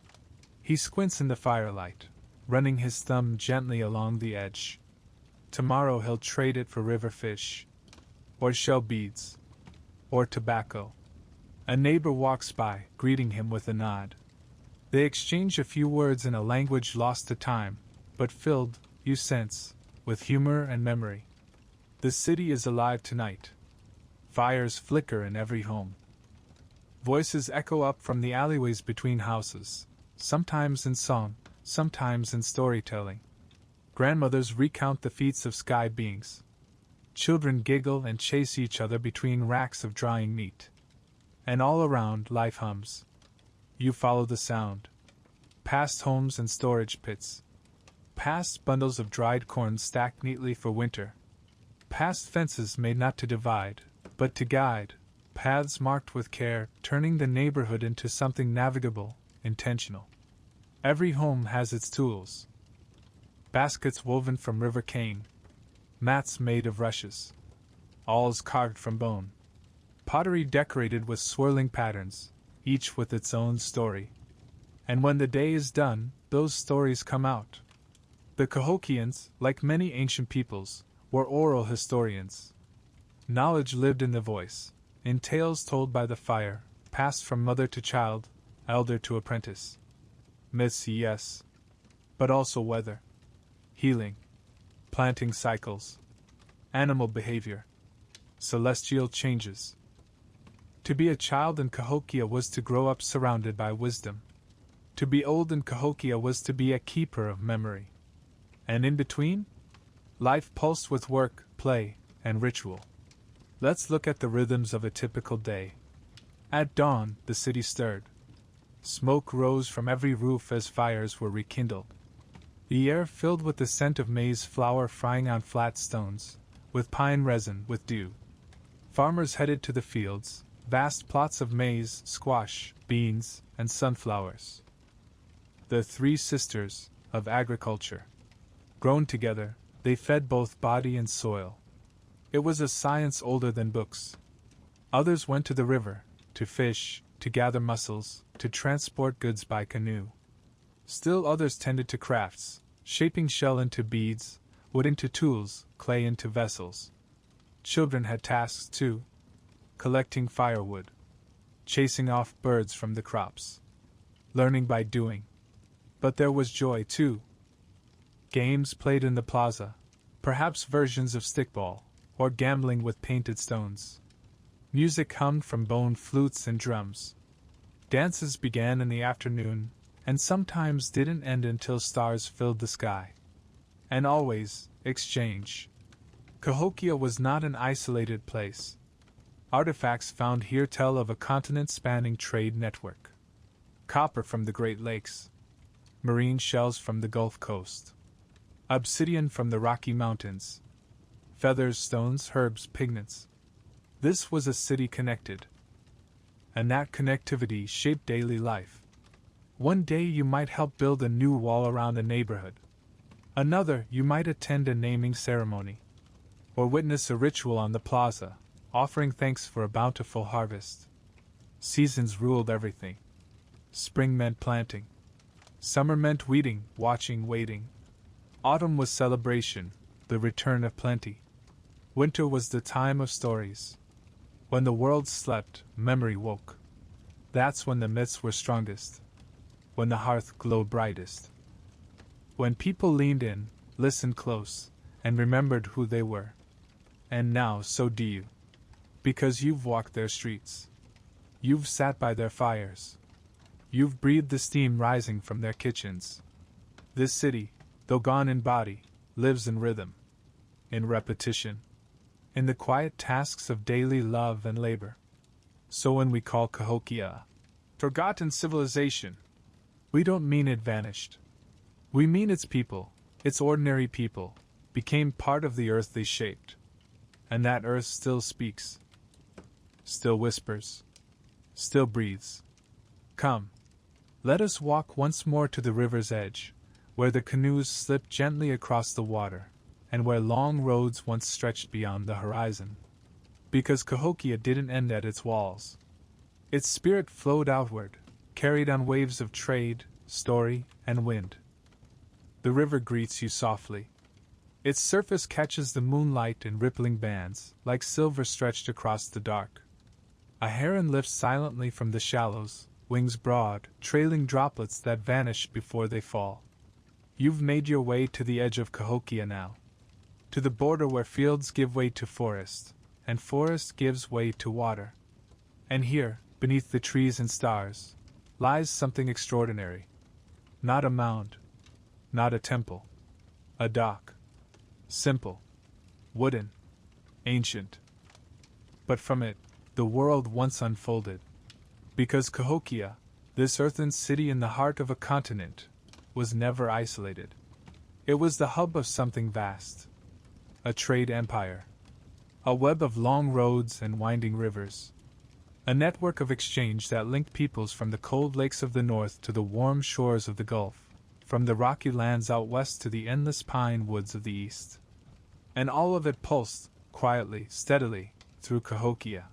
S1: He squints in the firelight, running his thumb gently along the edge. Tomorrow he'll trade it for river fish, or shell beads, or tobacco. A neighbor walks by, greeting him with a nod. They exchange a few words in a language lost to time, but filled, you sense, with humor and memory. The city is alive tonight. Fires flicker in every home. Voices echo up from the alleyways between houses, sometimes in song, sometimes in storytelling. Grandmothers recount the feats of sky beings. Children giggle and chase each other between racks of drying meat. And all around, life hums. You follow the sound. Past homes and storage pits. Past bundles of dried corn stacked neatly for winter. Past fences made not to divide, but to guide. Paths marked with care, turning the neighborhood into something navigable, intentional. Every home has its tools. Baskets woven from river cane. Mats made of rushes. Awls carved from bone. Pottery decorated with swirling patterns, each with its own story. And when the day is done, those stories come out. The Cahokians, like many ancient peoples, were oral historians. Knowledge lived in the voice, in tales told by the fire, passed from mother to child, elder to apprentice. Myths, yes, but also weather, healing, planting cycles, animal behavior, celestial changes. To be a child in Cahokia was to grow up surrounded by wisdom. To be old in Cahokia was to be a keeper of memory. And in between? Life pulsed with work, play, and ritual. Let's look at the rhythms of a typical day. At dawn, the city stirred. Smoke rose from every roof as fires were rekindled. The air filled with the scent of maize flour frying on flat stones, with pine resin, with dew. Farmers headed to the fields, vast plots of maize, squash, beans, and sunflowers. The three sisters of agriculture. Grown together, they fed both body and soil. It was a science older than books. Others went to the river, to fish, to gather mussels, to transport goods by canoe. Still others tended to crafts, shaping shell into beads, wood into tools, clay into vessels. Children had tasks too, collecting firewood, chasing off birds from the crops, learning by doing. But there was joy too. Games played in the plaza, perhaps versions of stickball, or gambling with painted stones. Music hummed from bone flutes and drums. Dances began in the afternoon, and sometimes didn't end until stars filled the sky. And always, exchange. Cahokia was not an isolated place. Artifacts found here tell of a continent-spanning trade network. Copper from the Great Lakes. Marine shells from the Gulf Coast. Obsidian from the Rocky Mountains. Feathers, stones, herbs, pigments. This was a city connected. And that connectivity shaped daily life. One day you might help build a new wall around a neighborhood. Another, you might attend a naming ceremony. Or witness a ritual on the plaza, offering thanks for a bountiful harvest. Seasons ruled everything. Spring meant planting. Summer meant weeding, watching, waiting. Autumn was celebration, the return of plenty. Winter was the time of stories. When the world slept, memory woke. That's when the myths were strongest. When the hearth glowed brightest. When people leaned in, listened close, and remembered who they were. And now so do you. Because you've walked their streets. You've sat by their fires. You've breathed the steam rising from their kitchens. This city, though gone in body, lives in rhythm. In repetition. In the quiet tasks of daily love and labor. So when we call Cahokia forgotten civilization, we don't mean it vanished. We mean its people, its ordinary people, became part of the earth they shaped. And that earth still speaks. Still whispers. Still breathes. Come. Let us walk once more to the river's edge, where the canoes slip gently across the water, and where long roads once stretched beyond the horizon. Because Cahokia didn't end at its walls. Its spirit flowed outward, carried on waves of trade, story, and wind. The river greets you softly. Its surface catches the moonlight in rippling bands, like silver stretched across the dark. A heron lifts silently from the shallows, wings broad, trailing droplets that vanish before they fall. You've made your way to the edge of Cahokia now. To the border where fields give way to forest, and forest gives way to water. And here, beneath the trees and stars, lies something extraordinary. Not a mound. Not a temple. A dock. Simple. Wooden. Ancient. But from it, the world once unfolded. Because Cahokia, this earthen city in the heart of a continent, was never isolated. It was the hub of something vast. A trade empire. A web of long roads and winding rivers. A network of exchange that linked peoples from the cold lakes of the north to the warm shores of the Gulf, from the rocky lands out west to the endless pine woods of the east. And all of it pulsed, quietly, steadily, through Cahokia.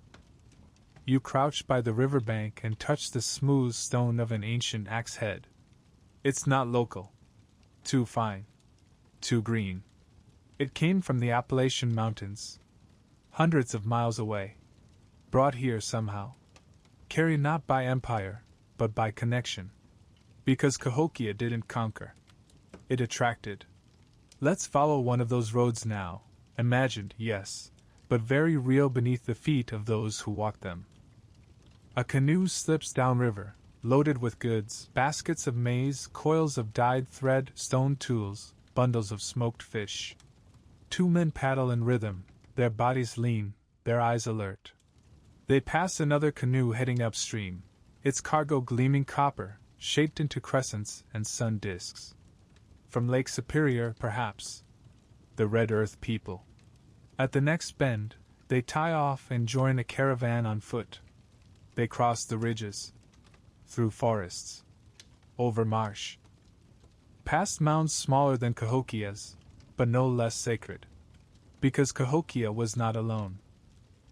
S1: You crouched by the river bank and touched the smooth stone of an ancient axe head. It's not local. Too fine. Too green. It came from the Appalachian Mountains. Hundreds of miles away. Brought here somehow. Carried not by empire, but by connection. Because Cahokia didn't conquer. It attracted. Let's follow one of those roads now, imagined, yes, but very real beneath the feet of those who walk them. A canoe slips downriver, loaded with goods, baskets of maize, coils of dyed thread, stone tools, bundles of smoked fish. 2 men paddle in rhythm, their bodies lean, their eyes alert. They pass another canoe heading upstream, its cargo gleaming copper, shaped into crescents and sun disks. From Lake Superior, perhaps. The Red Earth people. At the next bend, they tie off and join a caravan on foot. They cross the ridges. Through forests. Over marsh. Past mounds smaller than Cahokia's, but no less sacred. Because Cahokia was not alone.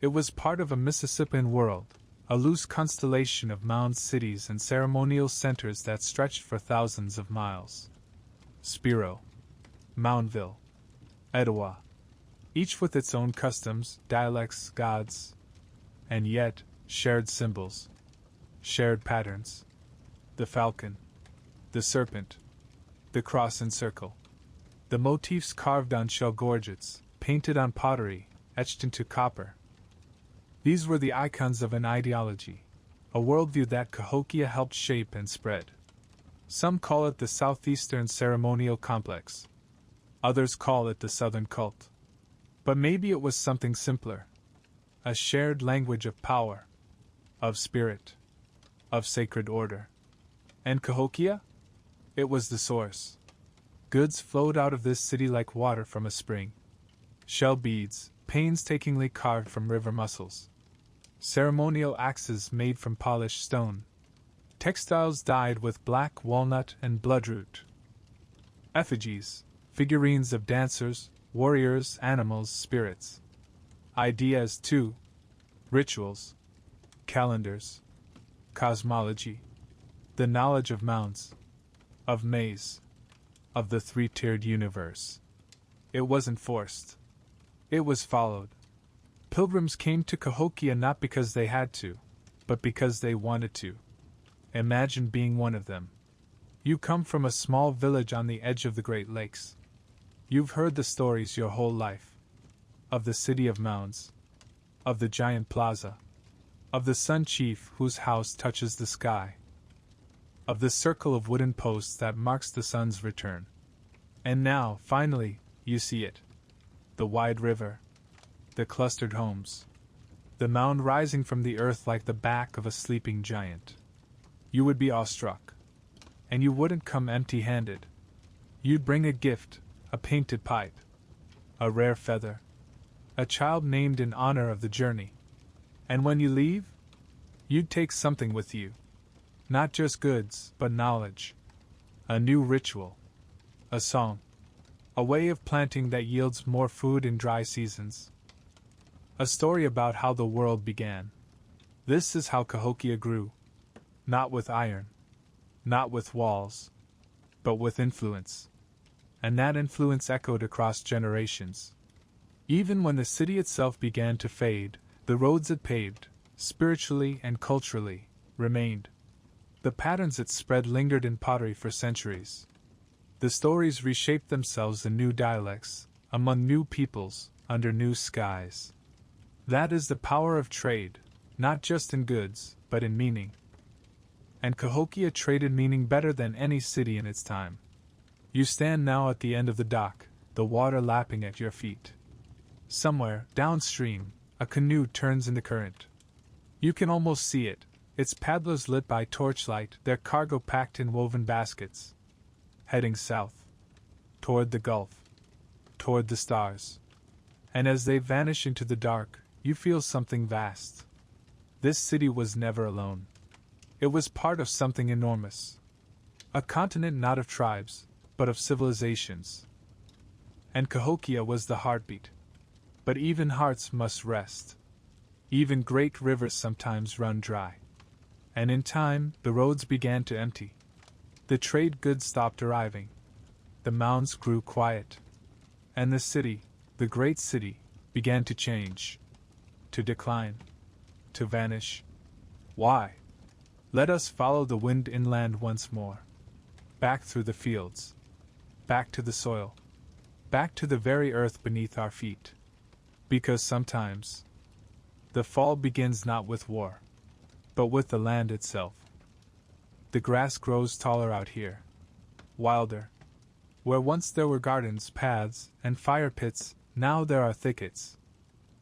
S1: It was part of a Mississippian world, a loose constellation of mound cities and ceremonial centers that stretched for thousands of miles. Spiro. Moundville. Etowah. Each with its own customs, dialects, gods, and yet, shared symbols. Shared patterns. The falcon. The serpent. The cross and circle. The motifs carved on shell gorgets, painted on pottery, etched into copper. These were the icons of an ideology, a worldview that Cahokia helped shape and spread. Some call it the Southeastern Ceremonial Complex. Others call it the Southern Cult. But maybe it was something simpler. A shared language of power, of spirit, of sacred order. And Cahokia? It was the source. Goods flowed out of this city like water from a spring. Shell beads, painstakingly carved from river mussels. Ceremonial axes made from polished stone. Textiles dyed with black walnut and bloodroot. Effigies, figurines of dancers, warriors, animals, spirits. Ideas, too. Rituals. Calendars. Cosmology. The knowledge of mounds. Of maze. Of the 3-tiered universe. It wasn't forced. It was followed. Pilgrims came to Cahokia not because they had to, but because they wanted to. Imagine being one of them. You come from a small village on the edge of the Great Lakes. You've heard the stories your whole life. Of the city of mounds. Of the giant plaza. Of the sun chief whose house touches the sky. Of the circle of wooden posts that marks the sun's return. And now, finally, you see it. The wide river. The clustered homes. The mound rising from the earth like the back of a sleeping giant. You would be awestruck. And you wouldn't come empty-handed. You'd bring a gift, a painted pipe. A rare feather. A child named in honor of the journey. And when you leave, you'd take something with you. Not just goods, but knowledge. A new ritual. A song. A way of planting that yields more food in dry seasons. A story about how the world began. This is how Cahokia grew. Not with iron. Not with walls. But with influence. And that influence echoed across generations. Even when the city itself began to fade, the roads it paved, spiritually and culturally, remained. The patterns it spread lingered in pottery for centuries. The stories reshaped themselves in new dialects, among new peoples, under new skies. That is the power of trade, not just in goods, but in meaning. And Cahokia traded meaning better than any city in its time. You stand now at the end of the dock, the water lapping at your feet. Somewhere, downstream, a canoe turns in the current. You can almost see it, its paddlers lit by torchlight, their cargo packed in woven baskets. Heading south. Toward the Gulf. Toward the stars. And as they vanish into the dark, you feel something vast. This city was never alone. It was part of something enormous. A continent not of tribes, but of civilizations. And Cahokia was the heartbeat. But even hearts must rest. Even great rivers sometimes run dry. And in time, the roads began to empty. The trade goods stopped arriving. The mounds grew quiet. And the city, the great city, began to change. To decline. To vanish. Why? Let us follow the wind inland once more. Back through the fields. Back to the soil. Back to the very earth beneath our feet. Because sometimes the fall begins not with war, but with the land itself. The grass grows taller out here, wilder. Where once there were gardens, paths, and fire pits, now there are thickets,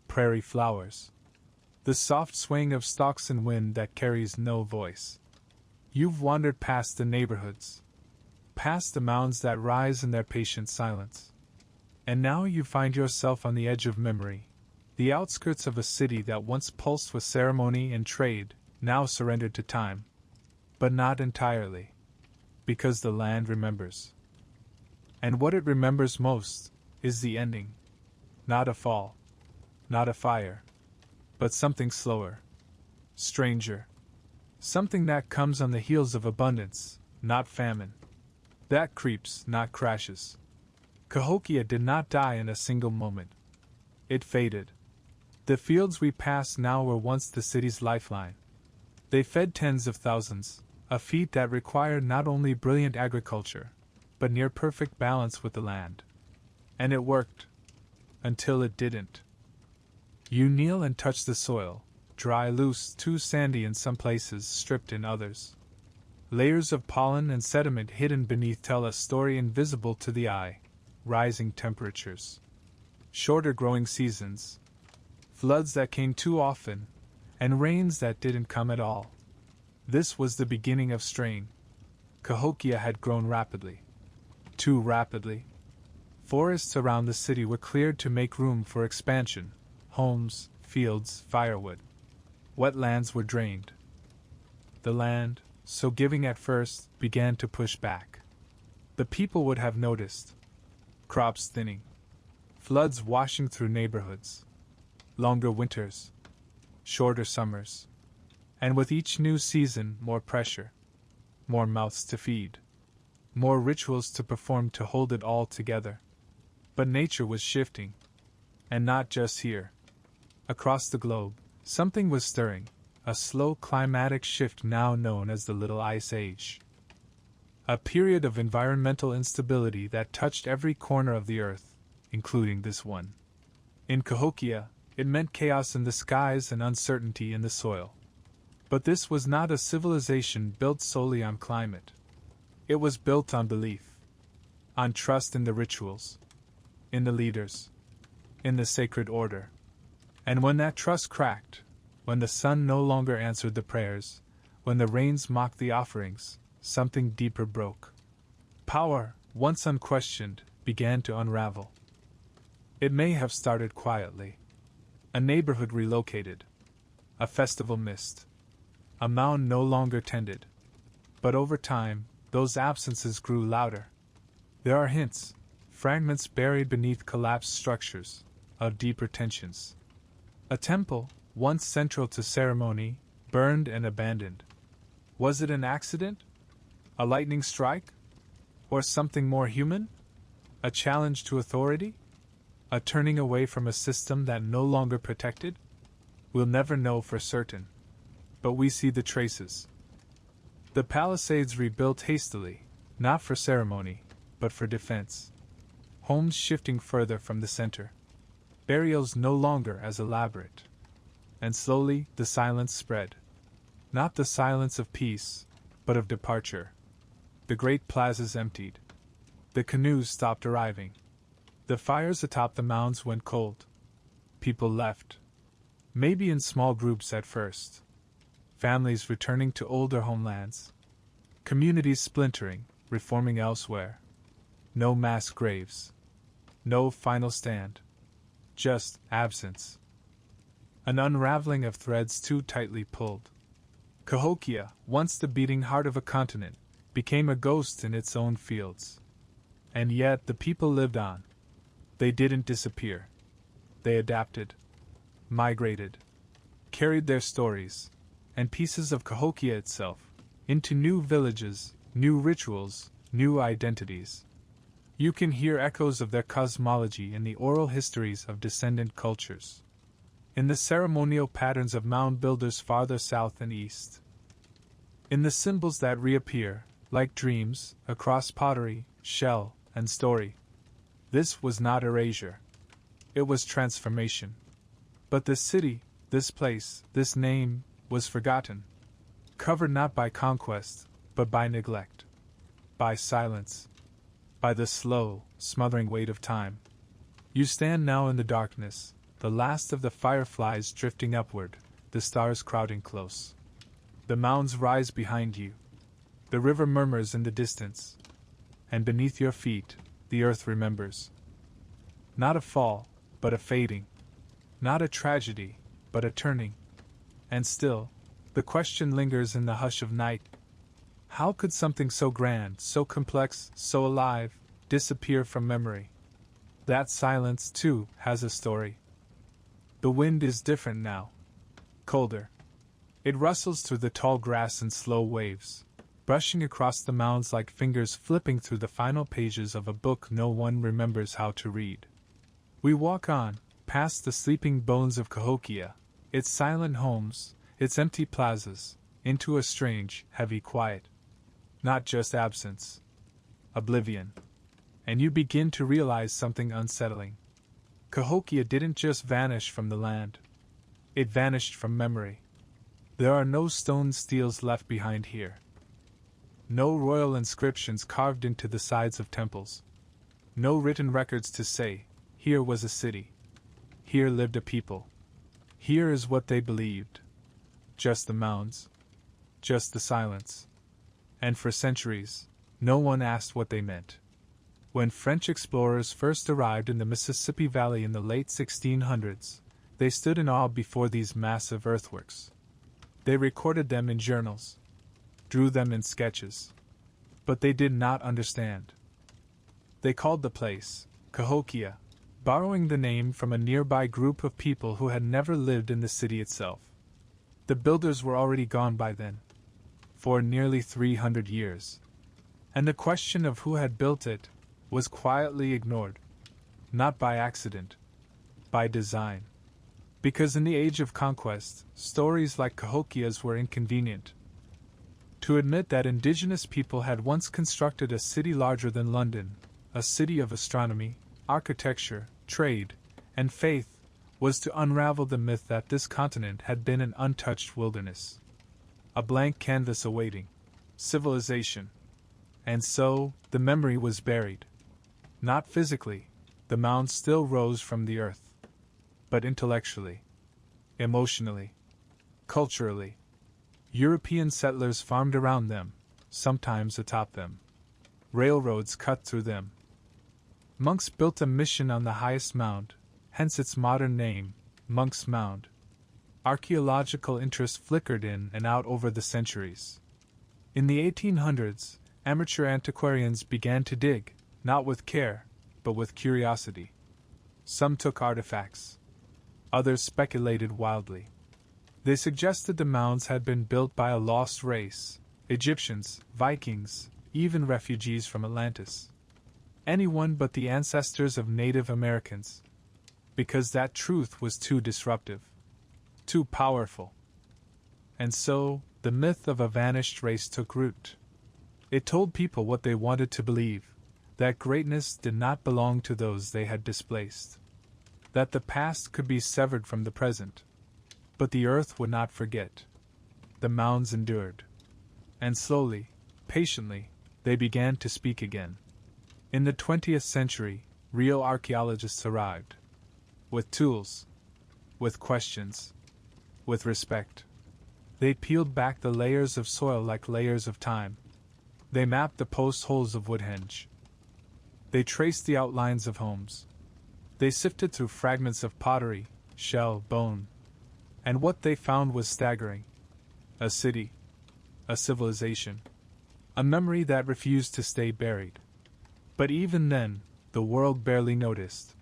S1: prairie flowers, the soft swaying of stalks in wind that carries no voice. You've wandered past the neighborhoods, past the mounds that rise in their patient silence. And now you find yourself on the edge of memory, the outskirts of a city that once pulsed with ceremony and trade, now surrendered to time. But not entirely, because the land remembers. And what it remembers most is the ending. Not a fall, not a fire, but something slower, stranger. Something that comes on the heels of abundance, not famine. That creeps, not crashes. Cahokia did not die in a single moment. It faded. The fields we pass now were once the city's lifeline. They fed tens of thousands, a feat that required not only brilliant agriculture, but near perfect balance with the land. And it worked. Until it didn't. You kneel and touch the soil, dry, loose, too sandy in some places, stripped in others. Layers of pollen and sediment hidden beneath tell a story invisible to the eye. Rising temperatures, shorter growing seasons, floods that came too often, and rains that didn't come at all. This was the beginning of strain. Cahokia had grown rapidly. Too rapidly. Forests around the city were cleared to make room for expansion. Homes, fields, firewood. Wetlands were drained. The land, so giving at first, began to push back. The people would have noticed. Crops thinning. Floods washing through neighborhoods. Longer winters. Shorter summers. And with each new season, more pressure. More mouths to feed. More rituals to perform to hold it all together. But nature was shifting. And not just here. Across the globe, something was stirring, a slow climatic shift now known as the Little Ice Age. A period of environmental instability that touched every corner of the earth, including this one. In Cahokia, it meant chaos in the skies and uncertainty in the soil. But this was not a civilization built solely on climate. It was built on belief, on trust in the rituals, in the leaders, in the sacred order. And when that trust cracked, when the sun no longer answered the prayers, when the rains mocked the offerings, something deeper broke. Power, once unquestioned, began to unravel. It may have started quietly. A neighborhood relocated. A festival missed. A mound no longer tended. But over time, those absences grew louder. There are hints, fragments buried beneath collapsed structures, of deeper tensions. A temple, once central to ceremony, burned and abandoned. Was it an accident? A lightning strike? Or something more human? A challenge to authority? A turning away from a system that no longer protected? We'll never know for certain. But we see the traces. The palisades rebuilt hastily, not for ceremony, but for defense. Homes shifting further from the center. Burials no longer as elaborate. And slowly the silence spread. Not the silence of peace, but of departure. The great plazas emptied. The canoes stopped arriving. The fires atop the mounds went cold. People left. Maybe in small groups at first. Families returning to older homelands. Communities splintering, reforming elsewhere. No mass graves. No final stand. Just absence. An unraveling of threads too tightly pulled. Cahokia, once the beating heart of a continent, became a ghost in its own fields. And yet the people lived on. They didn't disappear. They adapted, migrated, carried their stories, and pieces of Cahokia itself, into new villages, new rituals, new identities. You can hear echoes of their cosmology in the oral histories of descendant cultures, in the ceremonial patterns of mound builders farther south and east, in the symbols that reappear, like dreams, across pottery, shell, and story. This was not erasure. It was transformation. But this city, this place, this name, was forgotten. covered not by conquest, but by neglect, by silence, by the slow, smothering weight of time. You stand now in the darkness, the last of the fireflies drifting upward, the stars crowding close. The mounds rise behind you. The river murmurs in the distance. And beneath your feet, the earth remembers. Not a fall, but a fading. Not a tragedy, but a turning. And still, the question lingers in the hush of night. How could something so grand, so complex, so alive, disappear from memory? That silence, too, has a story. The wind is different now. Colder. It rustles through the tall grass in slow waves, brushing across the mounds like fingers flipping through the final pages of a book no one remembers how to read. We walk on, past the sleeping bones of Cahokia, its silent homes, its empty plazas, into a strange, heavy quiet. Not just absence. Oblivion. And you begin to realize something unsettling. Cahokia didn't just vanish from the land. It vanished from memory. There are no stone steels left behind here. No royal inscriptions carved into the sides of temples. No written records to say, here was a city. Here lived a people. Here is what they believed. Just the mounds. Just the silence. And for centuries, no one asked what they meant. When French explorers first arrived in the Mississippi Valley in the late 1600s, they stood in awe before these massive earthworks. They recorded them in journals, drew them in sketches. But they did not understand. They called the place Cahokia, borrowing the name from a nearby group of people who had never lived in the city itself. The builders were already gone by then, for nearly 300 years. And the question of who had built it was quietly ignored, not by accident, by design. Because in the age of conquest, stories like Cahokia's were inconvenient. To admit that indigenous people had once constructed a city larger than London, a city of astronomy, architecture, trade, and faith, was to unravel the myth that this continent had been an untouched wilderness. A blank canvas awaiting civilization. And so, the memory was buried. Not physically, the mounds still rose from the earth. But intellectually, emotionally, culturally. European settlers farmed around them, sometimes atop them. Railroads cut through them. Monks built a mission on the highest mound, hence its modern name, Monk's Mound. Archaeological interest flickered in and out over the centuries. In the 1800s, amateur antiquarians began to dig, not with care, but with curiosity. Some took artifacts. Others speculated wildly. They suggested the mounds had been built by a lost race, Egyptians, Vikings, even refugees from Atlantis. Anyone but the ancestors of Native Americans. Because that truth was too disruptive. Too powerful. And so, the myth of a vanished race took root. It told people what they wanted to believe, that greatness did not belong to those they had displaced. That the past could be severed from the present. But the earth would not forget. The mounds endured. And slowly, patiently, they began to speak again. In the 20th century, real archaeologists arrived. With tools. With questions. With respect. They peeled back the layers of soil like layers of time. They mapped the post holes of Woodhenge. They traced the outlines of homes. They sifted through fragments of pottery, shell, bone. And what they found was staggering. A city. A civilization. A memory that refused to stay buried. But even then, the world barely noticed.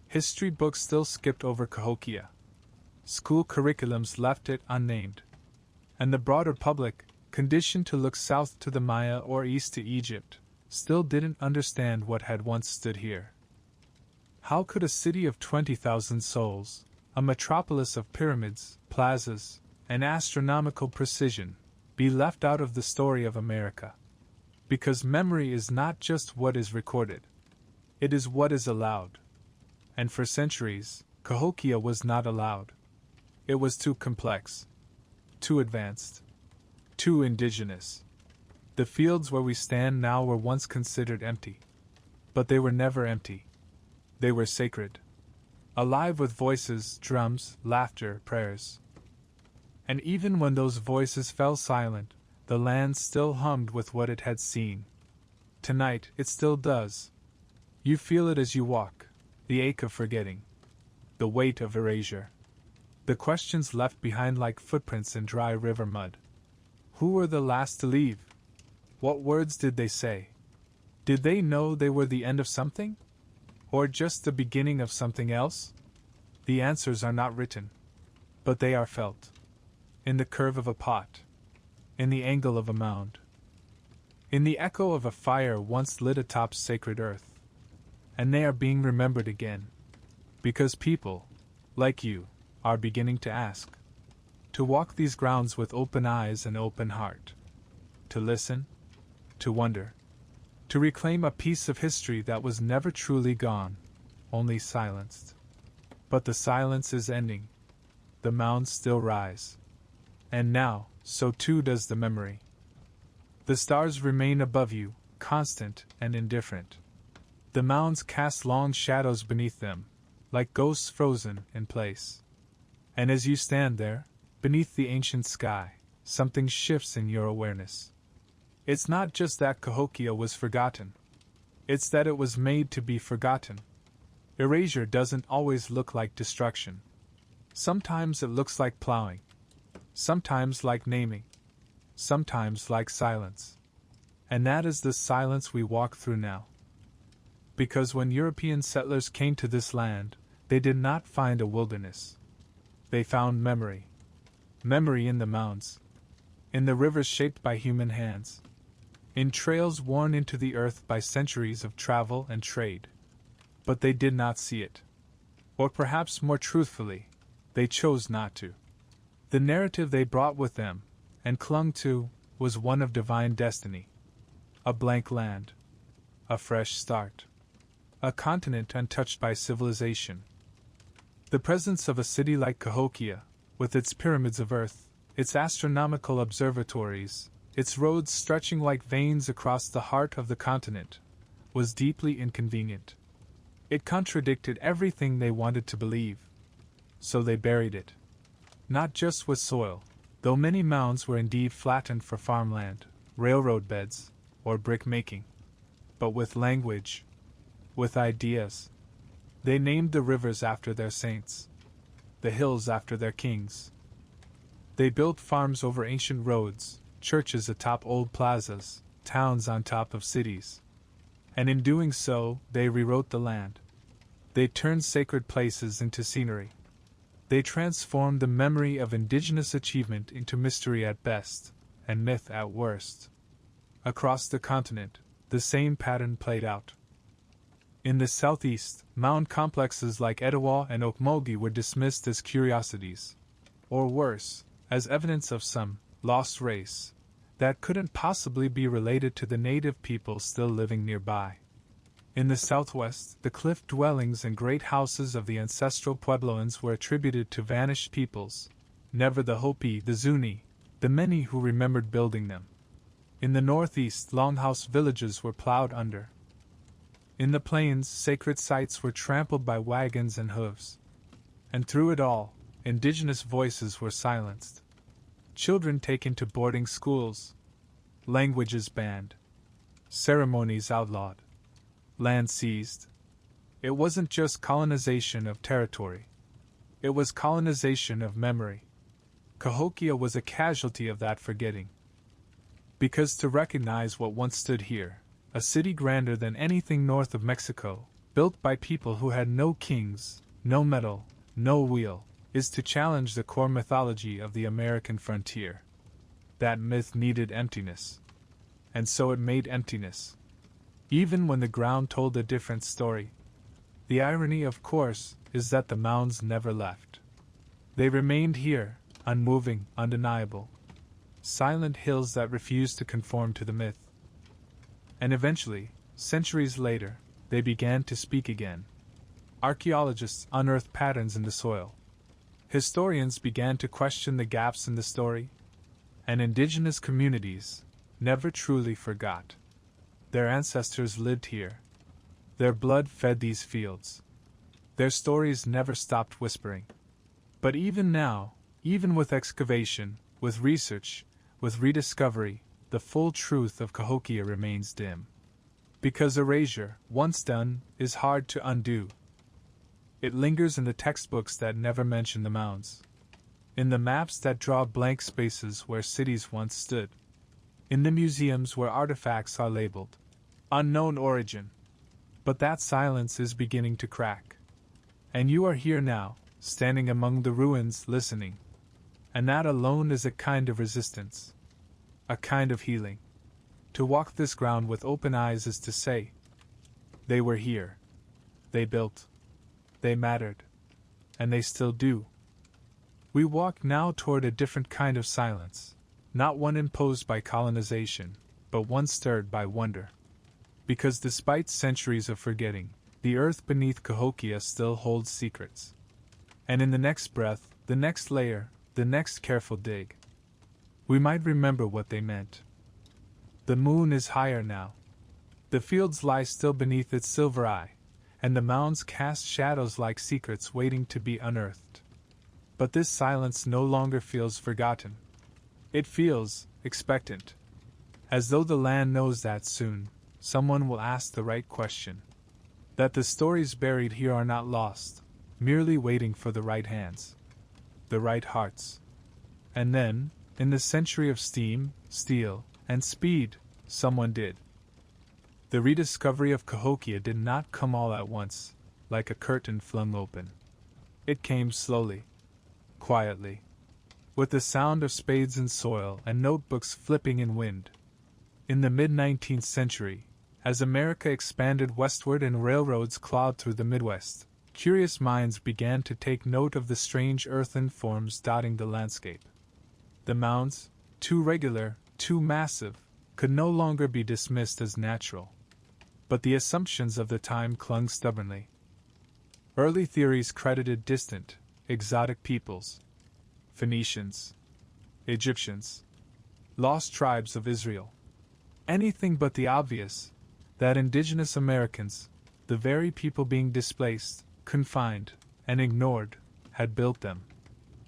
S1: History books still skipped over Cahokia. School curriculums left it unnamed. And the broader public, conditioned to look south to the Maya or east to Egypt, still didn't understand what had once stood here. How could a city of 20,000 souls, a metropolis of pyramids, plazas, and astronomical precision, be left out of the story of America? Because memory is not just what is recorded. It is what is allowed. And for centuries, Cahokia was not allowed. It was too complex. Too advanced. too indigenous. The fields where we stand now were once considered empty. But they were never empty. They were sacred. Alive with voices, drums, laughter, prayers. And even when those voices fell silent, the land still hummed with what it had seen. Tonight, it still does. You feel it as you walk, the ache of forgetting, the weight of erasure. The questions left behind like footprints in dry river mud. Who were the last to leave? What words did they say? Did they know they were the end of something? Or just the beginning of something else? The answers are not written, but they are felt. In the curve of a pot, in the angle of a mound, in the echo of a fire once lit atop sacred earth. And they are being remembered again, because people, like you, are beginning to ask, to walk these grounds with open eyes and open heart, to listen, to wonder, to reclaim a piece of history that was never truly gone, only silenced. But the silence is ending. The mounds still rise. And now, so too does the memory. The stars remain above you, constant and indifferent. The mounds cast long shadows beneath them, like ghosts frozen in place. And as you stand there, beneath the ancient sky, something shifts in your awareness. It's not just that Cahokia was forgotten. It's that it was made to be forgotten. Erasure doesn't always look like destruction. Sometimes it looks like plowing. Sometimes like naming. Sometimes like silence. And that is the silence we walk through now. Because when European settlers came to this land, they did not find a wilderness. They found memory. Memory in the mounds. In the rivers shaped by human hands. In trails worn into the earth by centuries of travel and trade. But they did not see it. Or perhaps more truthfully, they chose not to. The narrative they brought with them, and clung to, was one of divine destiny. A blank land. A fresh start. A continent untouched by civilization. The presence of a city like Cahokia, with its pyramids of earth, its astronomical observatories, its roads stretching like veins across the heart of the continent, was deeply inconvenient. It contradicted everything they wanted to believe. So they buried it. Not just with soil, though many mounds were indeed flattened for farmland, railroad beds, or brick making, but with language, with ideas. They named the rivers after their saints, the hills after their kings. They built farms over ancient roads, churches atop old plazas, towns on top of cities. And in doing so, they rewrote the land. They turned sacred places into scenery. They transformed the memory of indigenous achievement into mystery at best, and myth at worst. Across the continent, the same pattern played out. In the southeast, mound complexes like Etowah and Okmulgee were dismissed as curiosities, or worse, as evidence of some lost race that couldn't possibly be related to the native people still living nearby. In the southwest, the cliff dwellings and great houses of the ancestral Puebloans were attributed to vanished peoples, never the Hopi, the Zuni, the many who remembered building them. In the northeast, longhouse villages were plowed under. In the plains, sacred sites were trampled by wagons and hooves. And through it all, indigenous voices were silenced. Children taken to boarding schools. Languages banned. Ceremonies outlawed. Land seized. It wasn't just colonization of territory. It was colonization of memory. Cahokia was a casualty of that forgetting. Because to recognize what once stood here, a city grander than anything north of Mexico, built by people who had no kings, no metal, no wheel, is to challenge the core mythology of the American frontier. That myth needed emptiness. And so it made emptiness. Even when the ground told a different story. The irony, of course, is that the mounds never left. They remained here, unmoving, undeniable. Silent hills that refused to conform to the myth. And eventually, centuries later, they began to speak again. Archaeologists unearthed patterns in the soil. Historians began to question the gaps in the story. and indigenous communities never truly forgot. Their ancestors lived here. Their blood fed these fields. Their stories never stopped whispering. But even now, even with excavation, with research, with rediscovery, the full truth of Cahokia remains dim. Because erasure, once done, is hard to undo. It lingers in the textbooks that never mention the mounds, in the maps that draw blank spaces where cities once stood, in the museums where artifacts are labeled unknown origin. But that silence is beginning to crack. And you are here now, standing among the ruins, listening. And that alone is a kind of resistance, a kind of healing. To walk this ground with open eyes is to say, they were here. They built. They mattered. And they still do. We walk now toward a different kind of silence, not one imposed by colonization, but one stirred by wonder. Because despite centuries of forgetting, the earth beneath Cahokia still holds secrets. And in the next breath, the next layer, the next careful dig, we might remember what they meant. The moon is higher now. The fields lie still beneath its silver eye, and the mounds cast shadows like secrets waiting to be unearthed. But this silence no longer feels forgotten. It feels expectant, as though the land knows that soon someone will ask the right question. That the stories buried here are not lost, merely waiting for the right hands, the right hearts. And then, in the century of steam, steel, and speed, someone did. The rediscovery of Cahokia did not come all at once, like a curtain flung open. It came slowly, quietly, with the sound of spades in soil and notebooks flipping in wind. In the mid-19th century, as America expanded westward and railroads clawed through the Midwest, curious minds began to take note of the strange earthen forms dotting the landscape. The mounds, too regular, too massive, could no longer be dismissed as natural. But the assumptions of the time clung stubbornly. Early theories credited distant, exotic peoples, Phoenicians, Egyptians, lost tribes of Israel. Anything but the obvious, that indigenous Americans, the very people being displaced, confined, and ignored, had built them.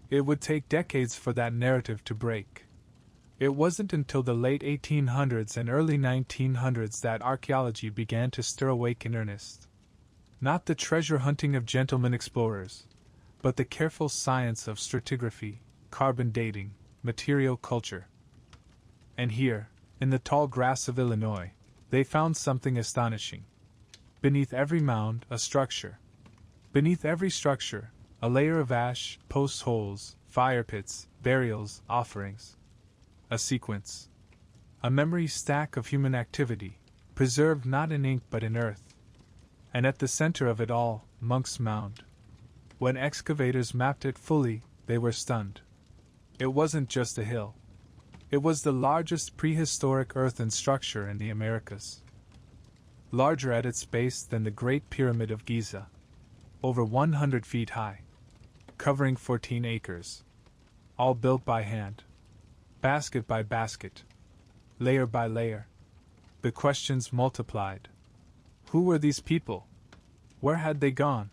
S1: It would take decades for that narrative to break. It wasn't until the late 1800s and early 1900s that archaeology began to stir awake in earnest. Not the treasure hunting of gentlemen explorers, but the careful science of stratigraphy, carbon dating, material culture. And here, in the tall grass of Illinois, they found something astonishing. Beneath every mound, a structure. Beneath every structure, a layer of ash, post holes, fire pits, burials, offerings. A sequence. A memory stack of human activity, preserved not in ink but in earth. And at the center of it all, Monk's Mound. When excavators mapped it fully, they were stunned. It wasn't just a hill. It was the largest prehistoric earthen structure in the Americas. Larger at its base than the Great Pyramid of Giza. Over 100 feet high. Covering 14 acres. All built by hand. Basket by basket. Layer by layer. The questions multiplied. Who were these people? Where had they gone?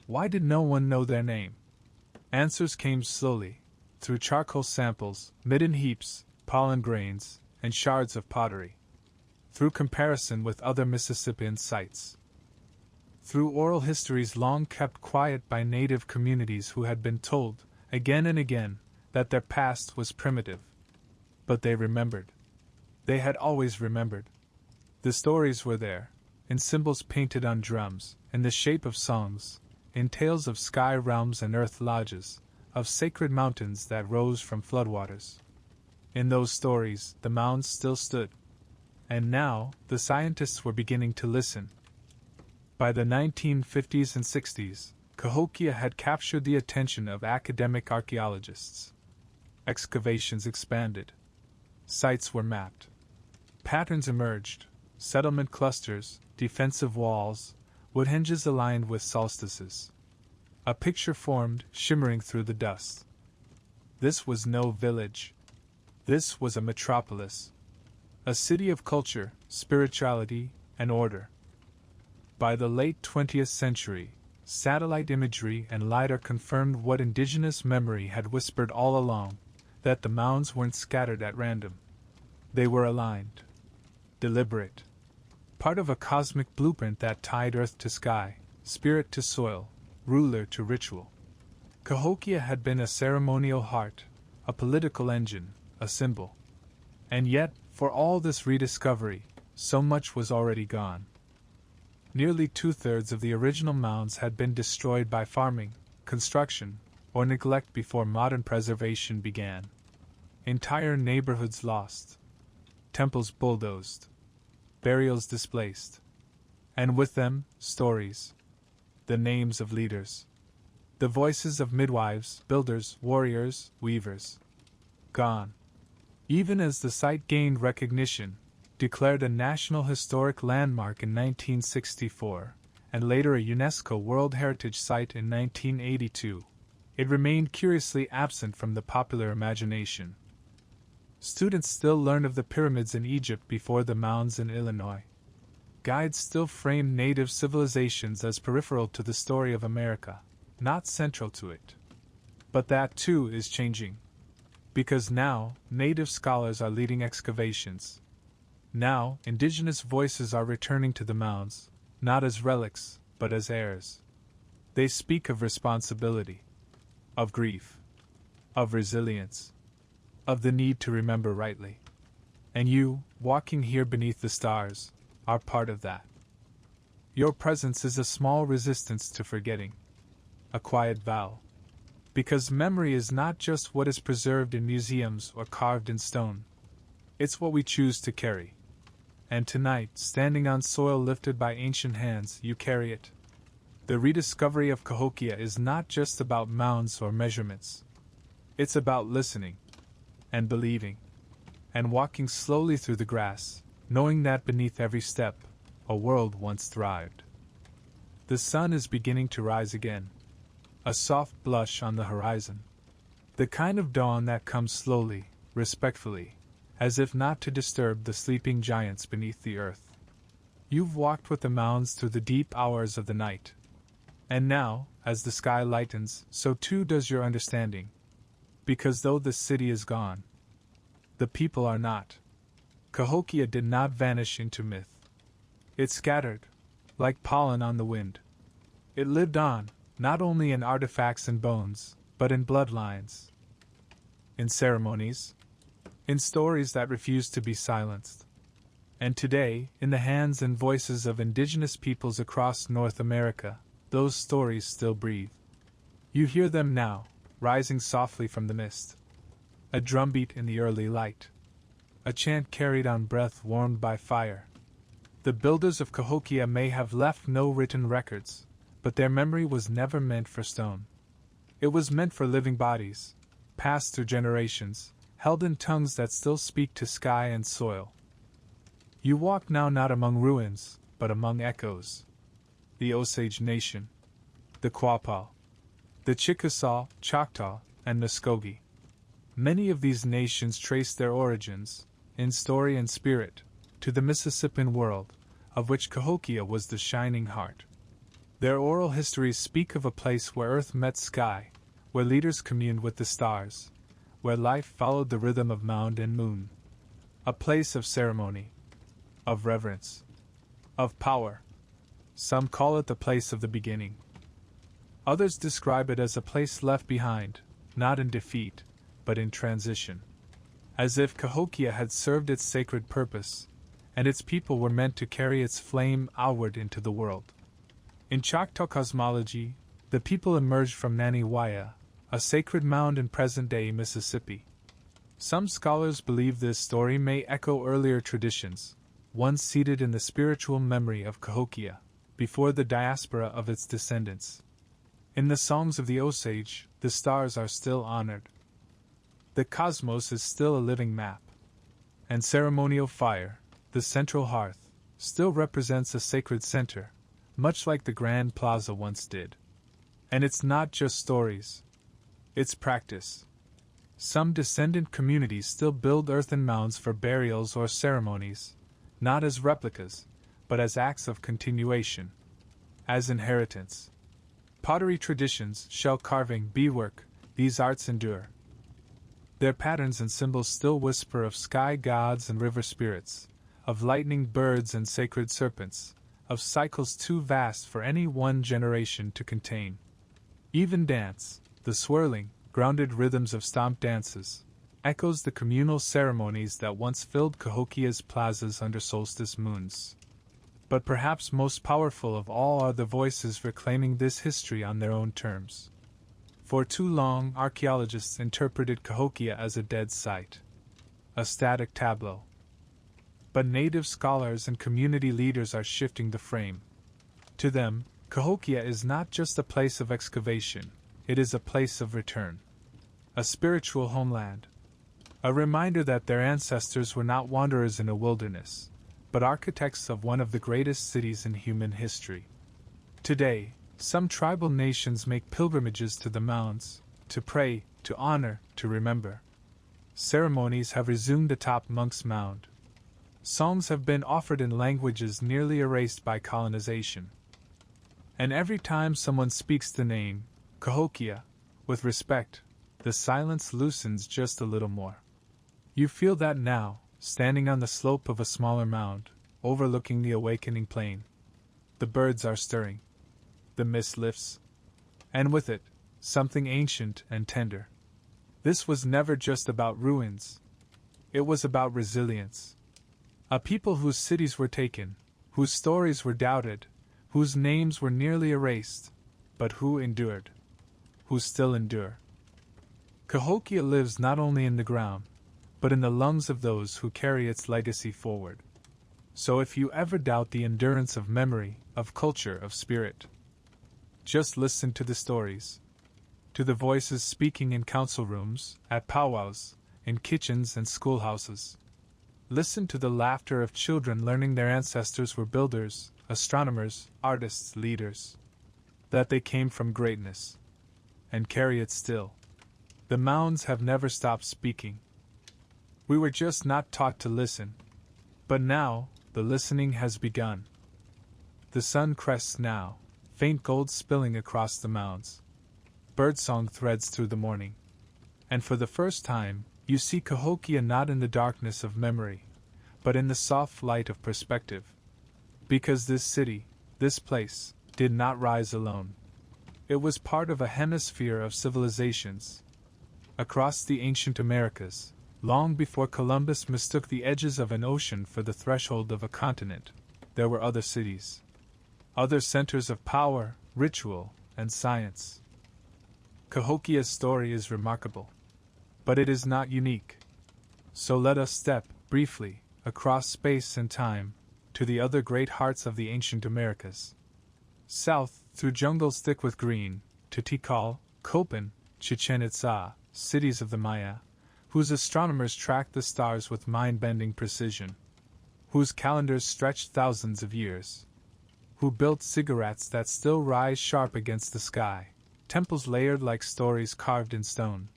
S1: Why did no one know their name? Answers came slowly, through charcoal samples, midden heaps, pollen grains, and shards of pottery. Through comparison with other Mississippian sites. Through oral histories long kept quiet by native communities who had been told, again and again, that their past was primitive. But they remembered. They had always remembered. The stories were there, in symbols painted on drums, in the shape of songs, in tales of sky realms and earth lodges, of sacred mountains that rose from floodwaters. In those stories, the mounds still stood. And now, the scientists were beginning to listen. By the 1950s and 60s, Cahokia had captured the attention of academic archaeologists. Excavations expanded. Sites were mapped. Patterns emerged, settlement clusters, defensive walls, wood hinges aligned with solstices. A picture formed, shimmering through the dust. This was no village. This was a metropolis, a city of culture, spirituality, and order. By the late 20th century, satellite imagery and LiDAR confirmed what indigenous memory had whispered all along, that the mounds weren't scattered at random. They were aligned, deliberate, part of a cosmic blueprint that tied earth to sky, spirit to soil, ruler to ritual. Cahokia had been a ceremonial heart, a political engine, a symbol. And yet, for all this rediscovery, so much was already gone. Nearly 2/3 of the original mounds had been destroyed by farming, construction, or neglect before modern preservation began. Entire neighborhoods lost, temples bulldozed, burials displaced, and with them, stories, the names of leaders, the voices of midwives, builders, warriors, weavers. Gone. Even as the site gained recognition, declared a National Historic Landmark in 1964, and later a UNESCO World Heritage Site in 1982, it remained curiously absent from the popular imagination. Students still learn of the pyramids in Egypt before the mounds in Illinois. Guides still frame native civilizations as peripheral to the story of America, not central to it. But that too is changing. Because now, native scholars are leading excavations. Now, indigenous voices are returning to the mounds, not as relics, but as heirs. They speak of responsibility, of grief, of resilience, of the need to remember rightly. And you, walking here beneath the stars, are part of that. Your presence is a small resistance to forgetting, a quiet vow. Because memory is not just what is preserved in museums or carved in stone. It's what we choose to carry. And tonight, standing on soil lifted by ancient hands, you carry it. The rediscovery of Cahokia is not just about mounds or measurements. It's about listening, and believing, and walking slowly through the grass, knowing that beneath every step, a world once thrived. The sun is beginning to rise again. A soft blush on the horizon. The kind of dawn that comes slowly, respectfully, as if not to disturb the sleeping giants beneath the earth. You've walked with the mounds through the deep hours of the night. And now, as the sky lightens, so too does your understanding. Because though the city is gone, the people are not. Cahokia did not vanish into myth. It scattered, like pollen on the wind. It lived on, not only in artifacts and bones, but in bloodlines, in ceremonies, in stories that refused to be silenced. And today, in the hands and voices of indigenous peoples across North America, those stories still breathe. You hear them now, rising softly from the mist. A drumbeat in the early light. A chant carried on breath warmed by fire. The builders of Cahokia may have left no written records, but their memory was never meant for stone. It was meant for living bodies, passed through generations, held in tongues that still speak to sky and soil. You walk now not among ruins, but among echoes. The Osage Nation, the Quapaw, the Chickasaw, Choctaw, and Muskogee. Many of these nations trace their origins, in story and spirit, to the Mississippian world, of which Cahokia was the shining heart. Their oral histories speak of a place where earth met sky, where leaders communed with the stars, where life followed the rhythm of mound and moon. A place of ceremony, of reverence, of power. Some call it the place of the beginning. Others describe it as a place left behind, not in defeat, but in transition. As if Cahokia had served its sacred purpose, and its people were meant to carry its flame outward into the world. In Choctaw cosmology, the people emerged from Naniwaya, a sacred mound in present-day Mississippi. Some scholars believe this story may echo earlier traditions, once seated in the spiritual memory of Cahokia, before the diaspora of its descendants. In the songs of the Osage, the stars are still honored. The cosmos is still a living map. And ceremonial fire, the central hearth, still represents a sacred center, much like the Grand Plaza once did. And it's not just stories. It's practice. Some descendant communities still build earthen mounds for burials or ceremonies, not as replicas, but as acts of continuation, as inheritance. Pottery traditions, shell carving, beadwork, these arts endure. Their patterns and symbols still whisper of sky gods and river spirits, of lightning birds and sacred serpents, of cycles too vast for any one generation to contain. Even dance, the swirling, grounded rhythms of stomp dances, echoes the communal ceremonies that once filled Cahokia's plazas under solstice moons. But perhaps most powerful of all are the voices reclaiming this history on their own terms. For too long, archaeologists interpreted Cahokia as a dead site, a static tableau. But native scholars and community leaders are shifting the frame. To them, Cahokia is not just a place of excavation, it is a place of return. A spiritual homeland. A reminder that their ancestors were not wanderers in a wilderness, but architects of one of the greatest cities in human history. Today, some tribal nations make pilgrimages to the mounds, to pray, to honor, to remember. Ceremonies have resumed atop Monk's Mound. Songs have been offered in languages nearly erased by colonization. And every time someone speaks the name, Cahokia, with respect, the silence loosens just a little more. You feel that now, standing on the slope of a smaller mound, overlooking the awakening plain. The birds are stirring. The mist lifts. And with it, something ancient and tender. This was never just about ruins. It was about resilience. A people whose cities were taken, whose stories were doubted, whose names were nearly erased, but who endured. Who still endure. Cahokia lives not only in the ground, but in the lungs of those who carry its legacy forward. So if you ever doubt the endurance of memory, of culture, of spirit, just listen to the stories. To the voices speaking in council rooms, at powwows, in kitchens and schoolhouses. Listen to the laughter of children learning their ancestors were builders, astronomers, artists, leaders. That they came from greatness. And carry it still. The mounds have never stopped speaking. We were just not taught to listen. But now, the listening has begun. The sun crests now, faint gold spilling across the mounds. Birdsong threads through the morning. And for the first time, you see Cahokia not in the darkness of memory, but in the soft light of perspective. Because this city, this place, did not rise alone. It was part of a hemisphere of civilizations. Across the ancient Americas, long before Columbus mistook the edges of an ocean for the threshold of a continent, there were other cities. Other centers of power, ritual, and science. Cahokia's story is remarkable. But it is not unique. So let us step, briefly, across space and time, to the other great hearts of the ancient Americas. South, through jungles thick with green, to Tikal, Copan, Chichen Itza, cities of the Maya, whose astronomers tracked the stars with mind-bending precision, whose calendars stretched thousands of years, who built ziggurats that still rise sharp against the sky, temples layered like stories carved in stone.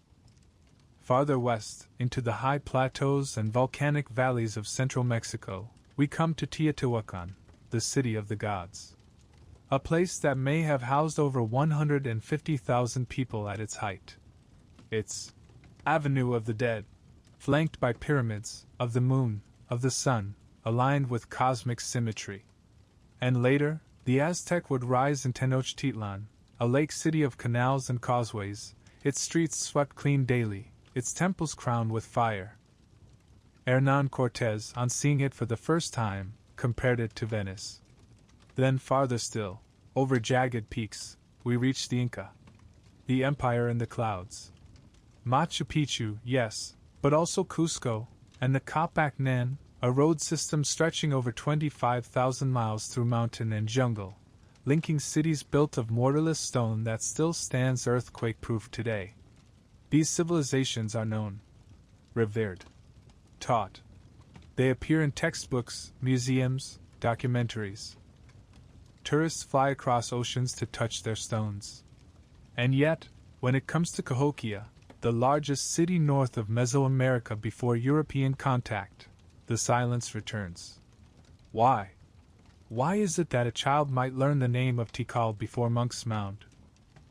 S1: Farther west, into the high plateaus and volcanic valleys of central Mexico, we come to Teotihuacan, the city of the gods. A place that may have housed over 150,000 people at its height. Its Avenue of the Dead, flanked by pyramids, of the moon, of the sun, aligned with cosmic symmetry. And later, the Aztec would rise in Tenochtitlan, a lake city of canals and causeways, its streets swept clean daily, its temples crowned with fire. Hernán Cortés, on seeing it for the first time, compared it to Venice. Then farther still, over jagged peaks, we reach the Inca. The empire in the clouds. Machu Picchu, yes, but also Cusco, and the Capac-Nan, a road system stretching over 25,000 miles through mountain and jungle, linking cities built of mortarless stone that still stands earthquake-proof today. These civilizations are known, revered, taught. They appear in textbooks, museums, documentaries. Tourists fly across oceans to touch their stones. And yet, when it comes to Cahokia, the largest city north of Mesoamerica before European contact, the silence returns. Why? Why is it that a child might learn the name of Tikal before Monk's Mound?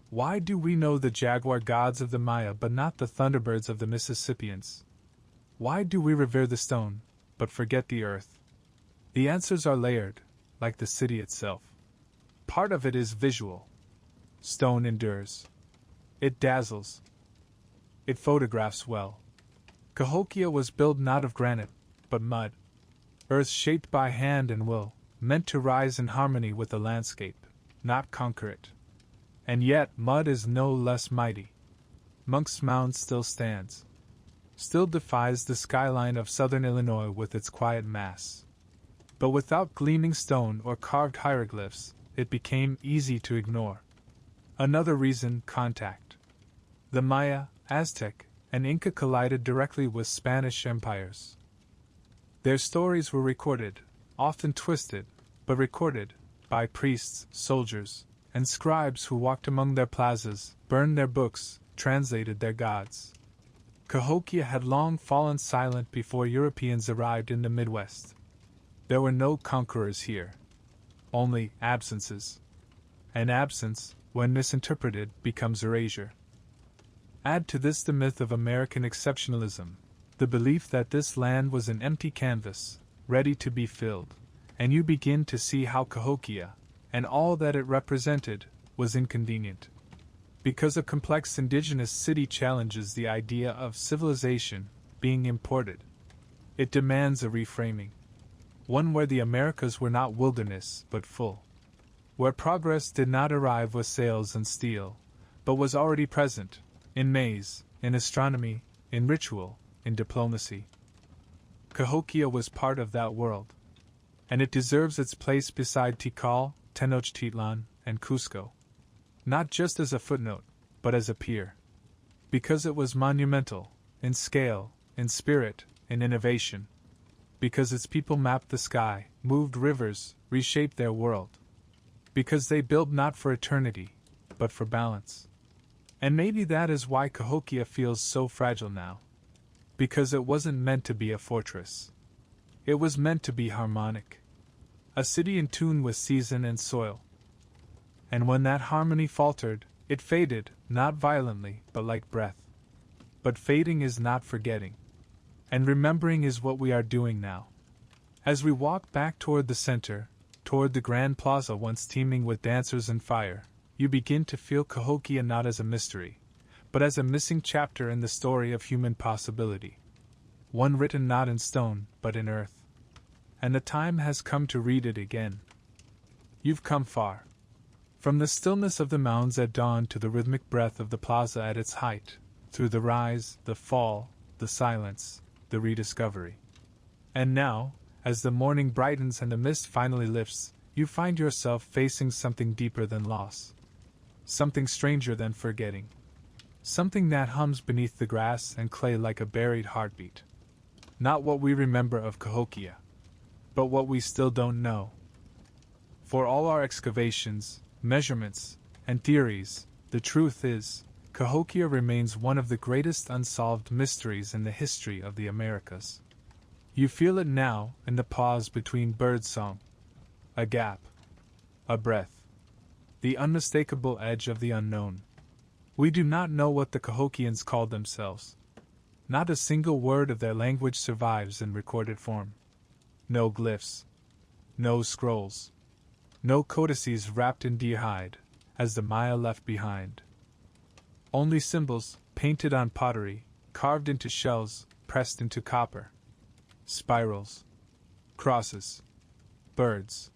S1: Why do we know the jaguar gods of the Maya but not the thunderbirds of the Mississippians? Why do we revere the stone, but forget the earth? The answers are layered, like the city itself. Part of it is visual. Stone endures. It dazzles. It photographs well. Cahokia was built not of granite, but mud. Earth shaped by hand and will, meant to rise in harmony with the landscape, not conquer it. And yet mud is no less mighty. Monk's Mound still stands. Still defies the skyline of southern Illinois with its quiet mass. But without gleaming stone or carved hieroglyphs, it became easy to ignore. Another reason: contact. The Maya, Aztec, and Inca collided directly with Spanish empires. Their stories were recorded, often twisted, but recorded, by priests, soldiers, and scribes who walked among their plazas, burned their books, translated their gods. Cahokia had long fallen silent before Europeans arrived in the Midwest. There were no conquerors here. Only absences. An absence, when misinterpreted, becomes erasure. Add to this the myth of American exceptionalism, the belief that this land was an empty canvas, ready to be filled, and you begin to see how Cahokia, and all that it represented, was inconvenient. Because a complex indigenous city challenges the idea of civilization being imported, it demands a reframing. One where the Americas were not wilderness but full. Where progress did not arrive with sails and steel, but was already present, in maize, in astronomy, in ritual, in diplomacy. Cahokia was part of that world. And it deserves its place beside Tikal, Tenochtitlan, and Cusco. Not just as a footnote, but as a peer. Because it was monumental, in scale, in spirit, in innovation. Because its people mapped the sky, moved rivers, reshaped their world. Because they built not for eternity, but for balance. And maybe that is why Cahokia feels so fragile now. Because it wasn't meant to be a fortress. It was meant to be harmonic. A city in tune with season and soil. And when that harmony faltered, it faded, not violently, but like breath. But fading is not forgetting. And remembering is what we are doing now. As we walk back toward the center, toward the grand plaza once teeming with dancers and fire, you begin to feel Cahokia not as a mystery, but as a missing chapter in the story of human possibility. One written not in stone, but in earth. And the time has come to read it again. You've come far. From the stillness of the mounds at dawn to the rhythmic breath of the plaza at its height, through the rise, the fall, the silence, the rediscovery. And now, as the morning brightens and the mist finally lifts, you find yourself facing something deeper than loss. Something stranger than forgetting. Something that hums beneath the grass and clay like a buried heartbeat. Not what we remember of Cahokia, but what we still don't know. For all our excavations, measurements, and theories, the truth is, Cahokia remains one of the greatest unsolved mysteries in the history of the Americas. You feel it now in the pause between birdsong. A gap. A breath. The unmistakable edge of the unknown. We do not know what the Cahokians called themselves. Not a single word of their language survives in recorded form. No glyphs. No scrolls. No codices wrapped in deer hide, as the Maya left behind. Only symbols, painted on pottery, carved into shells, pressed into copper. Spirals. Crosses. Birds.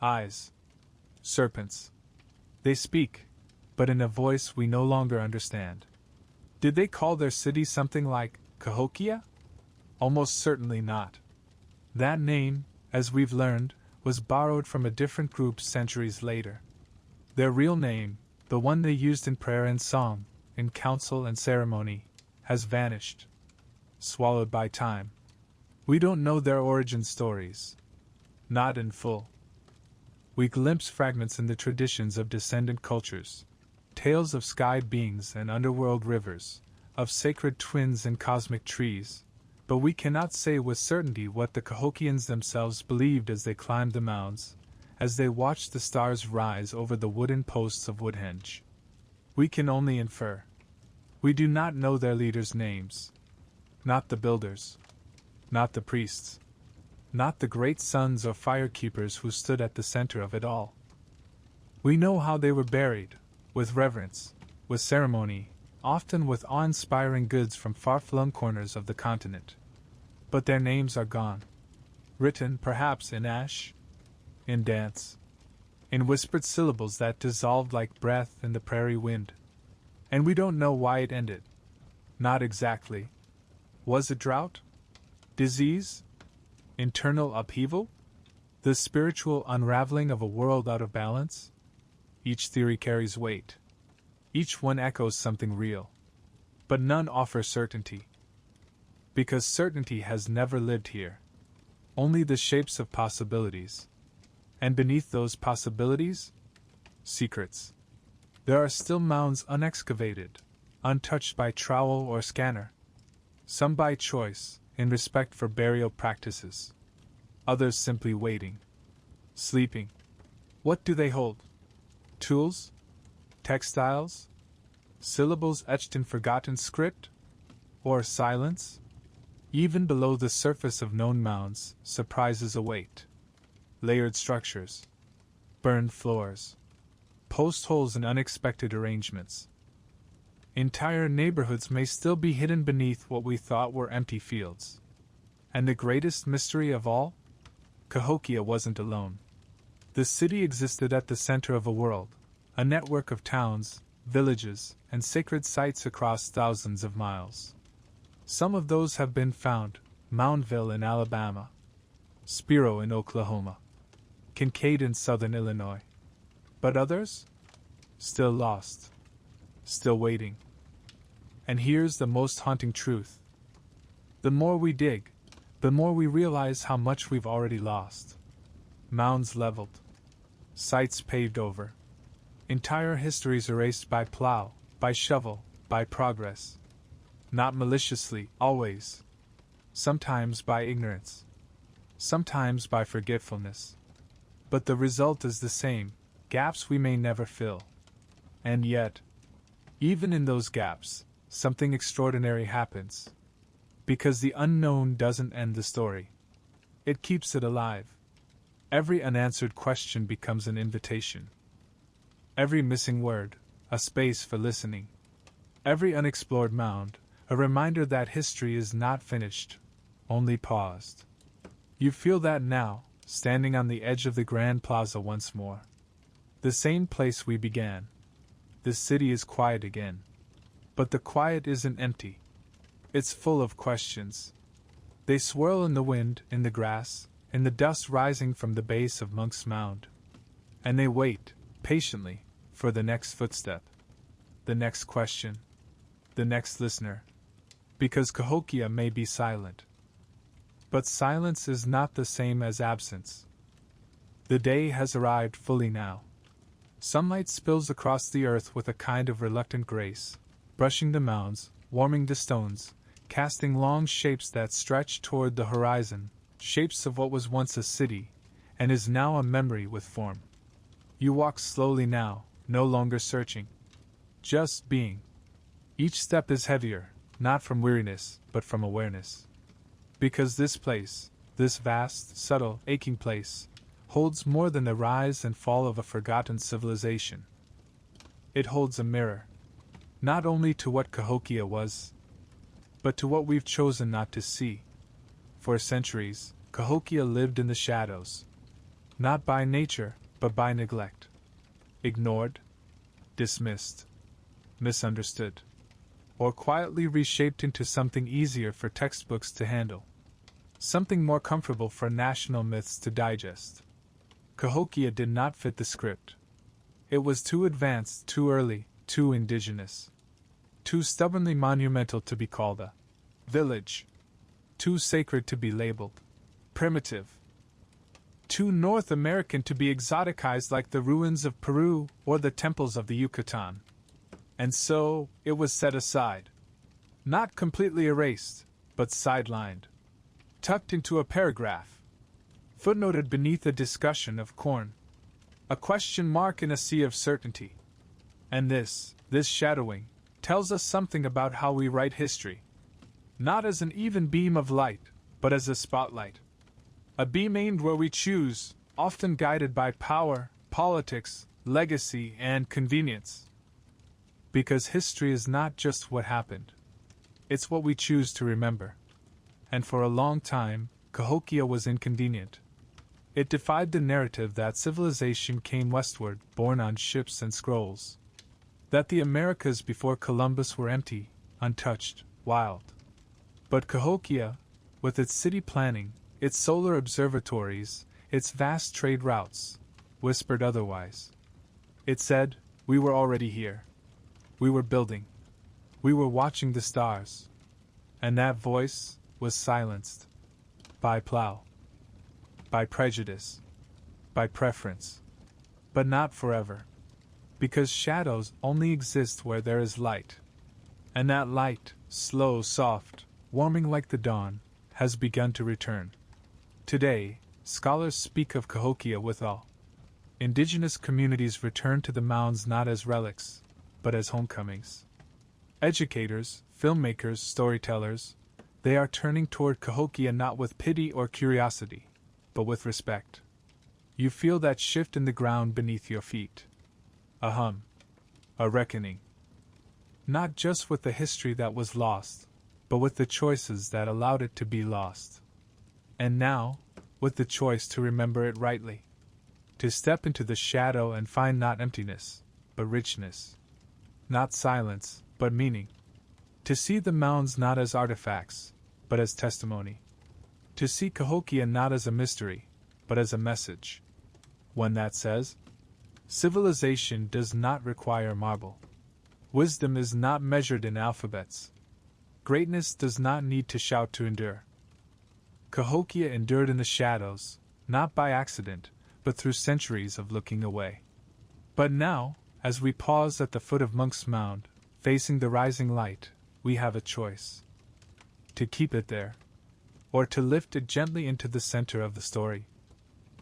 S1: Eyes. Serpents. They speak, but in a voice we no longer understand. Did they call their city something like Cahokia? Almost certainly not. That name, as we've learned, was borrowed from a different group centuries later. Their real name, the one they used in prayer and song, in council and ceremony, has vanished. Swallowed by time. We don't know their origin stories. Not in full. We glimpse fragments in the traditions of descendant cultures, tales of sky beings and underworld rivers, of sacred twins and cosmic trees, but we cannot say with certainty what the Cahokians themselves believed as they climbed the mounds, as they watched the stars rise over the wooden posts of Woodhenge. We can only infer. We do not know their leaders' names. Not the builders. Not the priests. Not the great sons or firekeepers who stood at the center of it all. We know how they were buried, with reverence, with ceremony, often with awe-inspiring goods from far-flung corners of the continent. But their names are gone. Written, perhaps, in ash, in dance, in whispered syllables that dissolved like breath in the prairie wind. And we don't know why it ended. Not exactly. Was it drought? Disease? Internal upheaval? The spiritual unraveling of a world out of balance? Each theory carries weight. Each one echoes something real. But none offer certainty. Because certainty has never lived here. Only the shapes of possibilities. And beneath those possibilities? Secrets. There are still mounds unexcavated, untouched by trowel or scanner. Some by choice, in respect for burial practices. Others simply waiting. Sleeping. What do they hold? Tools? Textiles? Syllables etched in forgotten script? Or silence? Even below the surface of known mounds, surprises await. Layered structures. Burned floors. Post holes in unexpected arrangements. Entire neighborhoods may still be hidden beneath what we thought were empty fields. And the greatest mystery of all? Cahokia wasn't alone. The city existed at the center of a world, a network of towns, villages, and sacred sites across thousands of miles. Some of those have been found: Moundville in Alabama, Spiro in Oklahoma, Kincaid in southern Illinois. But others? Still lost. Still waiting. And here's the most haunting truth. The more we dig, the more we realize how much we've already lost. Mounds leveled. Sites paved over. Entire histories erased by plow, by shovel, by progress. Not maliciously, always. Sometimes by ignorance. Sometimes by forgetfulness. But the result is the same: gaps we may never fill. And yet, even in those gaps, something extraordinary happens. Because the unknown doesn't end the story. It keeps it alive. Every unanswered question becomes an invitation. Every missing word, a space for listening. Every unexplored mound, a reminder that history is not finished, only paused. You feel that now, standing on the edge of the Grand Plaza once more. The same place we began. The city is quiet again. But the quiet isn't empty. It's full of questions. They swirl in the wind, in the grass, in the dust rising from the base of Monk's Mound. And they wait, patiently, for the next footstep. The next question. The next listener. Because Cahokia may be silent. But silence is not the same as absence. The day has arrived fully now. Sunlight spills across the earth with a kind of reluctant grace, brushing the mounds, warming the stones, casting long shapes that stretch toward the horizon, shapes of what was once a city, and is now a memory with form. You walk slowly now, no longer searching. Just being. Each step is heavier, not from weariness, but from awareness. Because this place, this vast, subtle, aching place, holds more than the rise and fall of a forgotten civilization. It holds a mirror. Not only to what Cahokia was, but to what we've chosen not to see. For centuries, Cahokia lived in the shadows. Not by nature, but by neglect. Ignored, dismissed, misunderstood, or quietly reshaped into something easier for textbooks to handle. Something more comfortable for national myths to digest. Cahokia did not fit the script. It was too advanced, too early, too indigenous. Too stubbornly monumental to be called a village. Too sacred to be labeled primitive. Too North American to be exoticized like the ruins of Peru or the temples of the Yucatan. And so, it was set aside. Not completely erased, but sidelined. Tucked into a paragraph. Footnoted beneath a discussion of corn. A question mark in a sea of certainty. And this shadowing, tells us something about how we write history. Not as an even beam of light, but as a spotlight. A beam aimed where we choose, often guided by power, politics, legacy, and convenience. Because history is not just what happened. It's what we choose to remember. And for a long time, Cahokia was inconvenient. It defied the narrative that civilization came westward, borne on ships and scrolls. That the Americas before Columbus were empty, untouched, wild. But Cahokia, with its city planning, its solar observatories, its vast trade routes, whispered otherwise. It said, we were already here. We were building. We were watching the stars. And that voice was silenced. By plow. By prejudice. By preference. But not forever. Because shadows only exist where there is light. And that light, slow, soft, warming like the dawn, has begun to return. Today, scholars speak of Cahokia with awe. Indigenous communities return to the mounds not as relics, but as homecomings. Educators, filmmakers, storytellers, they are turning toward Cahokia not with pity or curiosity, but with respect. You feel that shift in the ground beneath your feet. A hum. A reckoning. Not just with the history that was lost, but with the choices that allowed it to be lost. And now, with the choice to remember it rightly. To step into the shadow and find not emptiness, but richness. Not silence, but meaning. To see the mounds not as artifacts, but as testimony. To see Cahokia not as a mystery, but as a message. One that says, civilization does not require marble. Wisdom is not measured in alphabets. Greatness does not need to shout to endure. Cahokia endured in the shadows, not by accident, but through centuries of looking away. But now, as we pause at the foot of Monk's Mound, facing the rising light, we have a choice. To keep it there, or to lift it gently into the center of the story.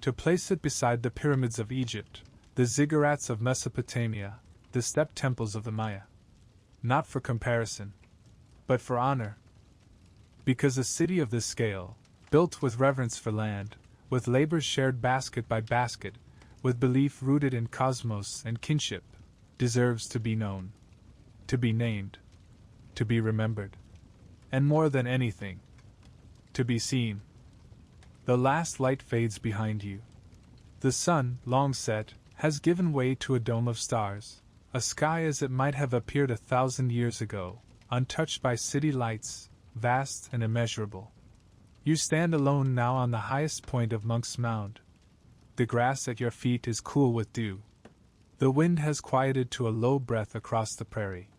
S1: To place it beside the pyramids of Egypt, the ziggurats of Mesopotamia, the step temples of the Maya. Not for comparison, but for honor. Because a city of this scale, built with reverence for land, with labor shared basket by basket, with belief rooted in cosmos and kinship, deserves to be known, to be named, to be remembered, and more than anything, to be seen. The last light fades behind you. The sun, long set, has given way to a dome of stars, a sky as it might have appeared 1,000 years ago, untouched by city lights, vast and immeasurable. You stand alone now on the highest point of Monk's Mound. The grass at your feet is cool with dew. The wind has quieted to a low breath across the prairie.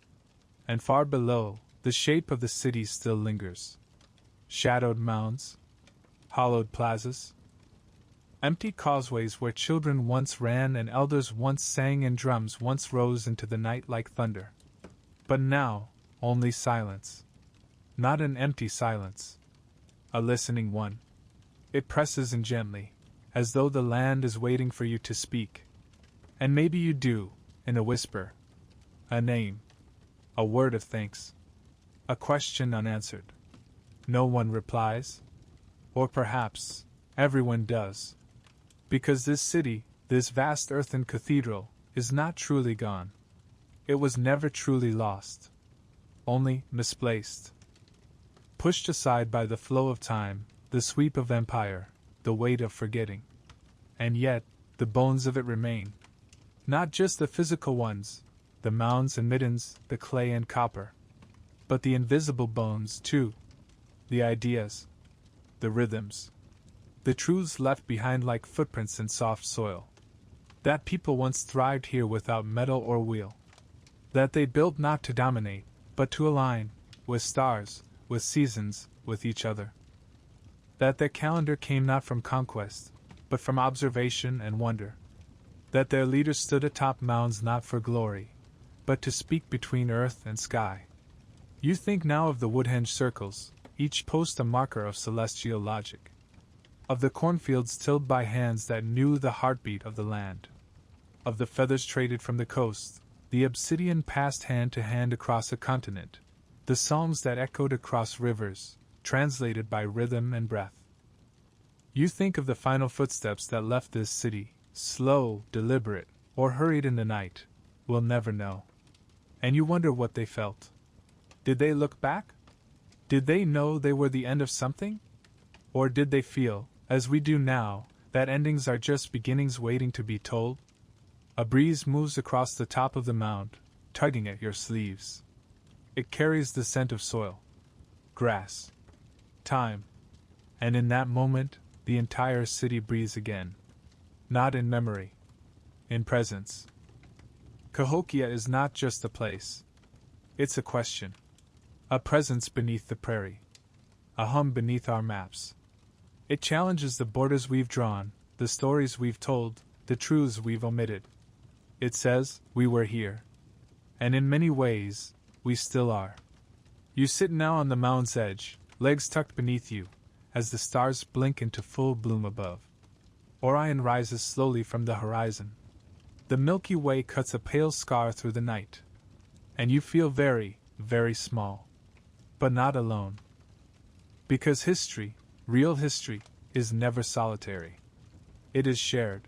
S1: And far below, the shape of the city still lingers. Shadowed mounds, hollowed plazas, empty causeways where children once ran and elders once sang and drums once rose into the night like thunder. But now, only silence. Not an empty silence. A listening one. It presses in gently, as though the land is waiting for you to speak. And maybe you do, in a whisper. A name. A word of thanks. A question unanswered. No one replies. Or perhaps, everyone does. Because this city, this vast earthen cathedral, is not truly gone. It was never truly lost. Only misplaced. Pushed aside by the flow of time, the sweep of empire, the weight of forgetting. And yet, the bones of it remain. Not just the physical ones, the mounds and middens, the clay and copper. But the invisible bones, too. The ideas. The rhythms. The truths left behind like footprints in soft soil. That people once thrived here without metal or wheel. That they built not to dominate, but to align, with stars, with seasons, with each other. That their calendar came not from conquest, but from observation and wonder. That their leaders stood atop mounds not for glory, but to speak between earth and sky. You think now of the woodhenge circles, each post a marker of celestial logic. Of the cornfields tilled by hands that knew the heartbeat of the land. Of the feathers traded from the coast, the obsidian passed hand to hand across a continent, the psalms that echoed across rivers, translated by rhythm and breath. You think of the final footsteps that left this city, slow, deliberate, or hurried in the night, we'll never know. And you wonder what they felt. Did they look back? Did they know they were the end of something? Or did they feel, as we do now, that endings are just beginnings waiting to be told? A breeze moves across the top of the mound, tugging at your sleeves. It carries the scent of soil, grass, time, and in that moment, the entire city breathes again. Not in memory, in presence. Cahokia is not just a place. It's a question. A presence beneath the prairie. A hum beneath our maps. It challenges the borders we've drawn, the stories we've told, the truths we've omitted. It says, we were here. And in many ways, we still are. You sit now on the mound's edge, legs tucked beneath you, as the stars blink into full bloom above. Orion rises slowly from the horizon. The Milky Way cuts a pale scar through the night. And you feel very, very small. But not alone. Because history, real history, is never solitary. It is shared,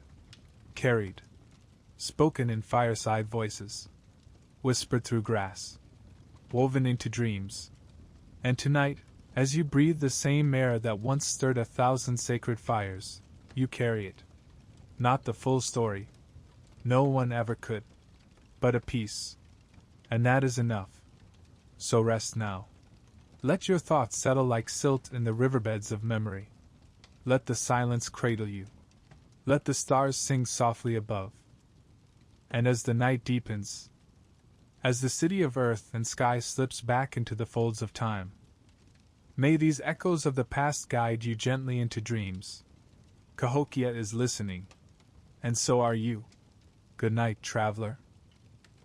S1: carried, spoken in fireside voices, whispered through grass, woven into dreams. And tonight, as you breathe the same air that once stirred 1,000 sacred fires, you carry it. Not the full story. No one ever could. But a piece. And that is enough. So rest now. Let your thoughts settle like silt in the riverbeds of memory. Let the silence cradle you. Let the stars sing softly above. And as the night deepens, as the city of earth and sky slips back into the folds of time, may these echoes of the past guide you gently into dreams. Cahokia is listening, and so are you. Good night, traveler.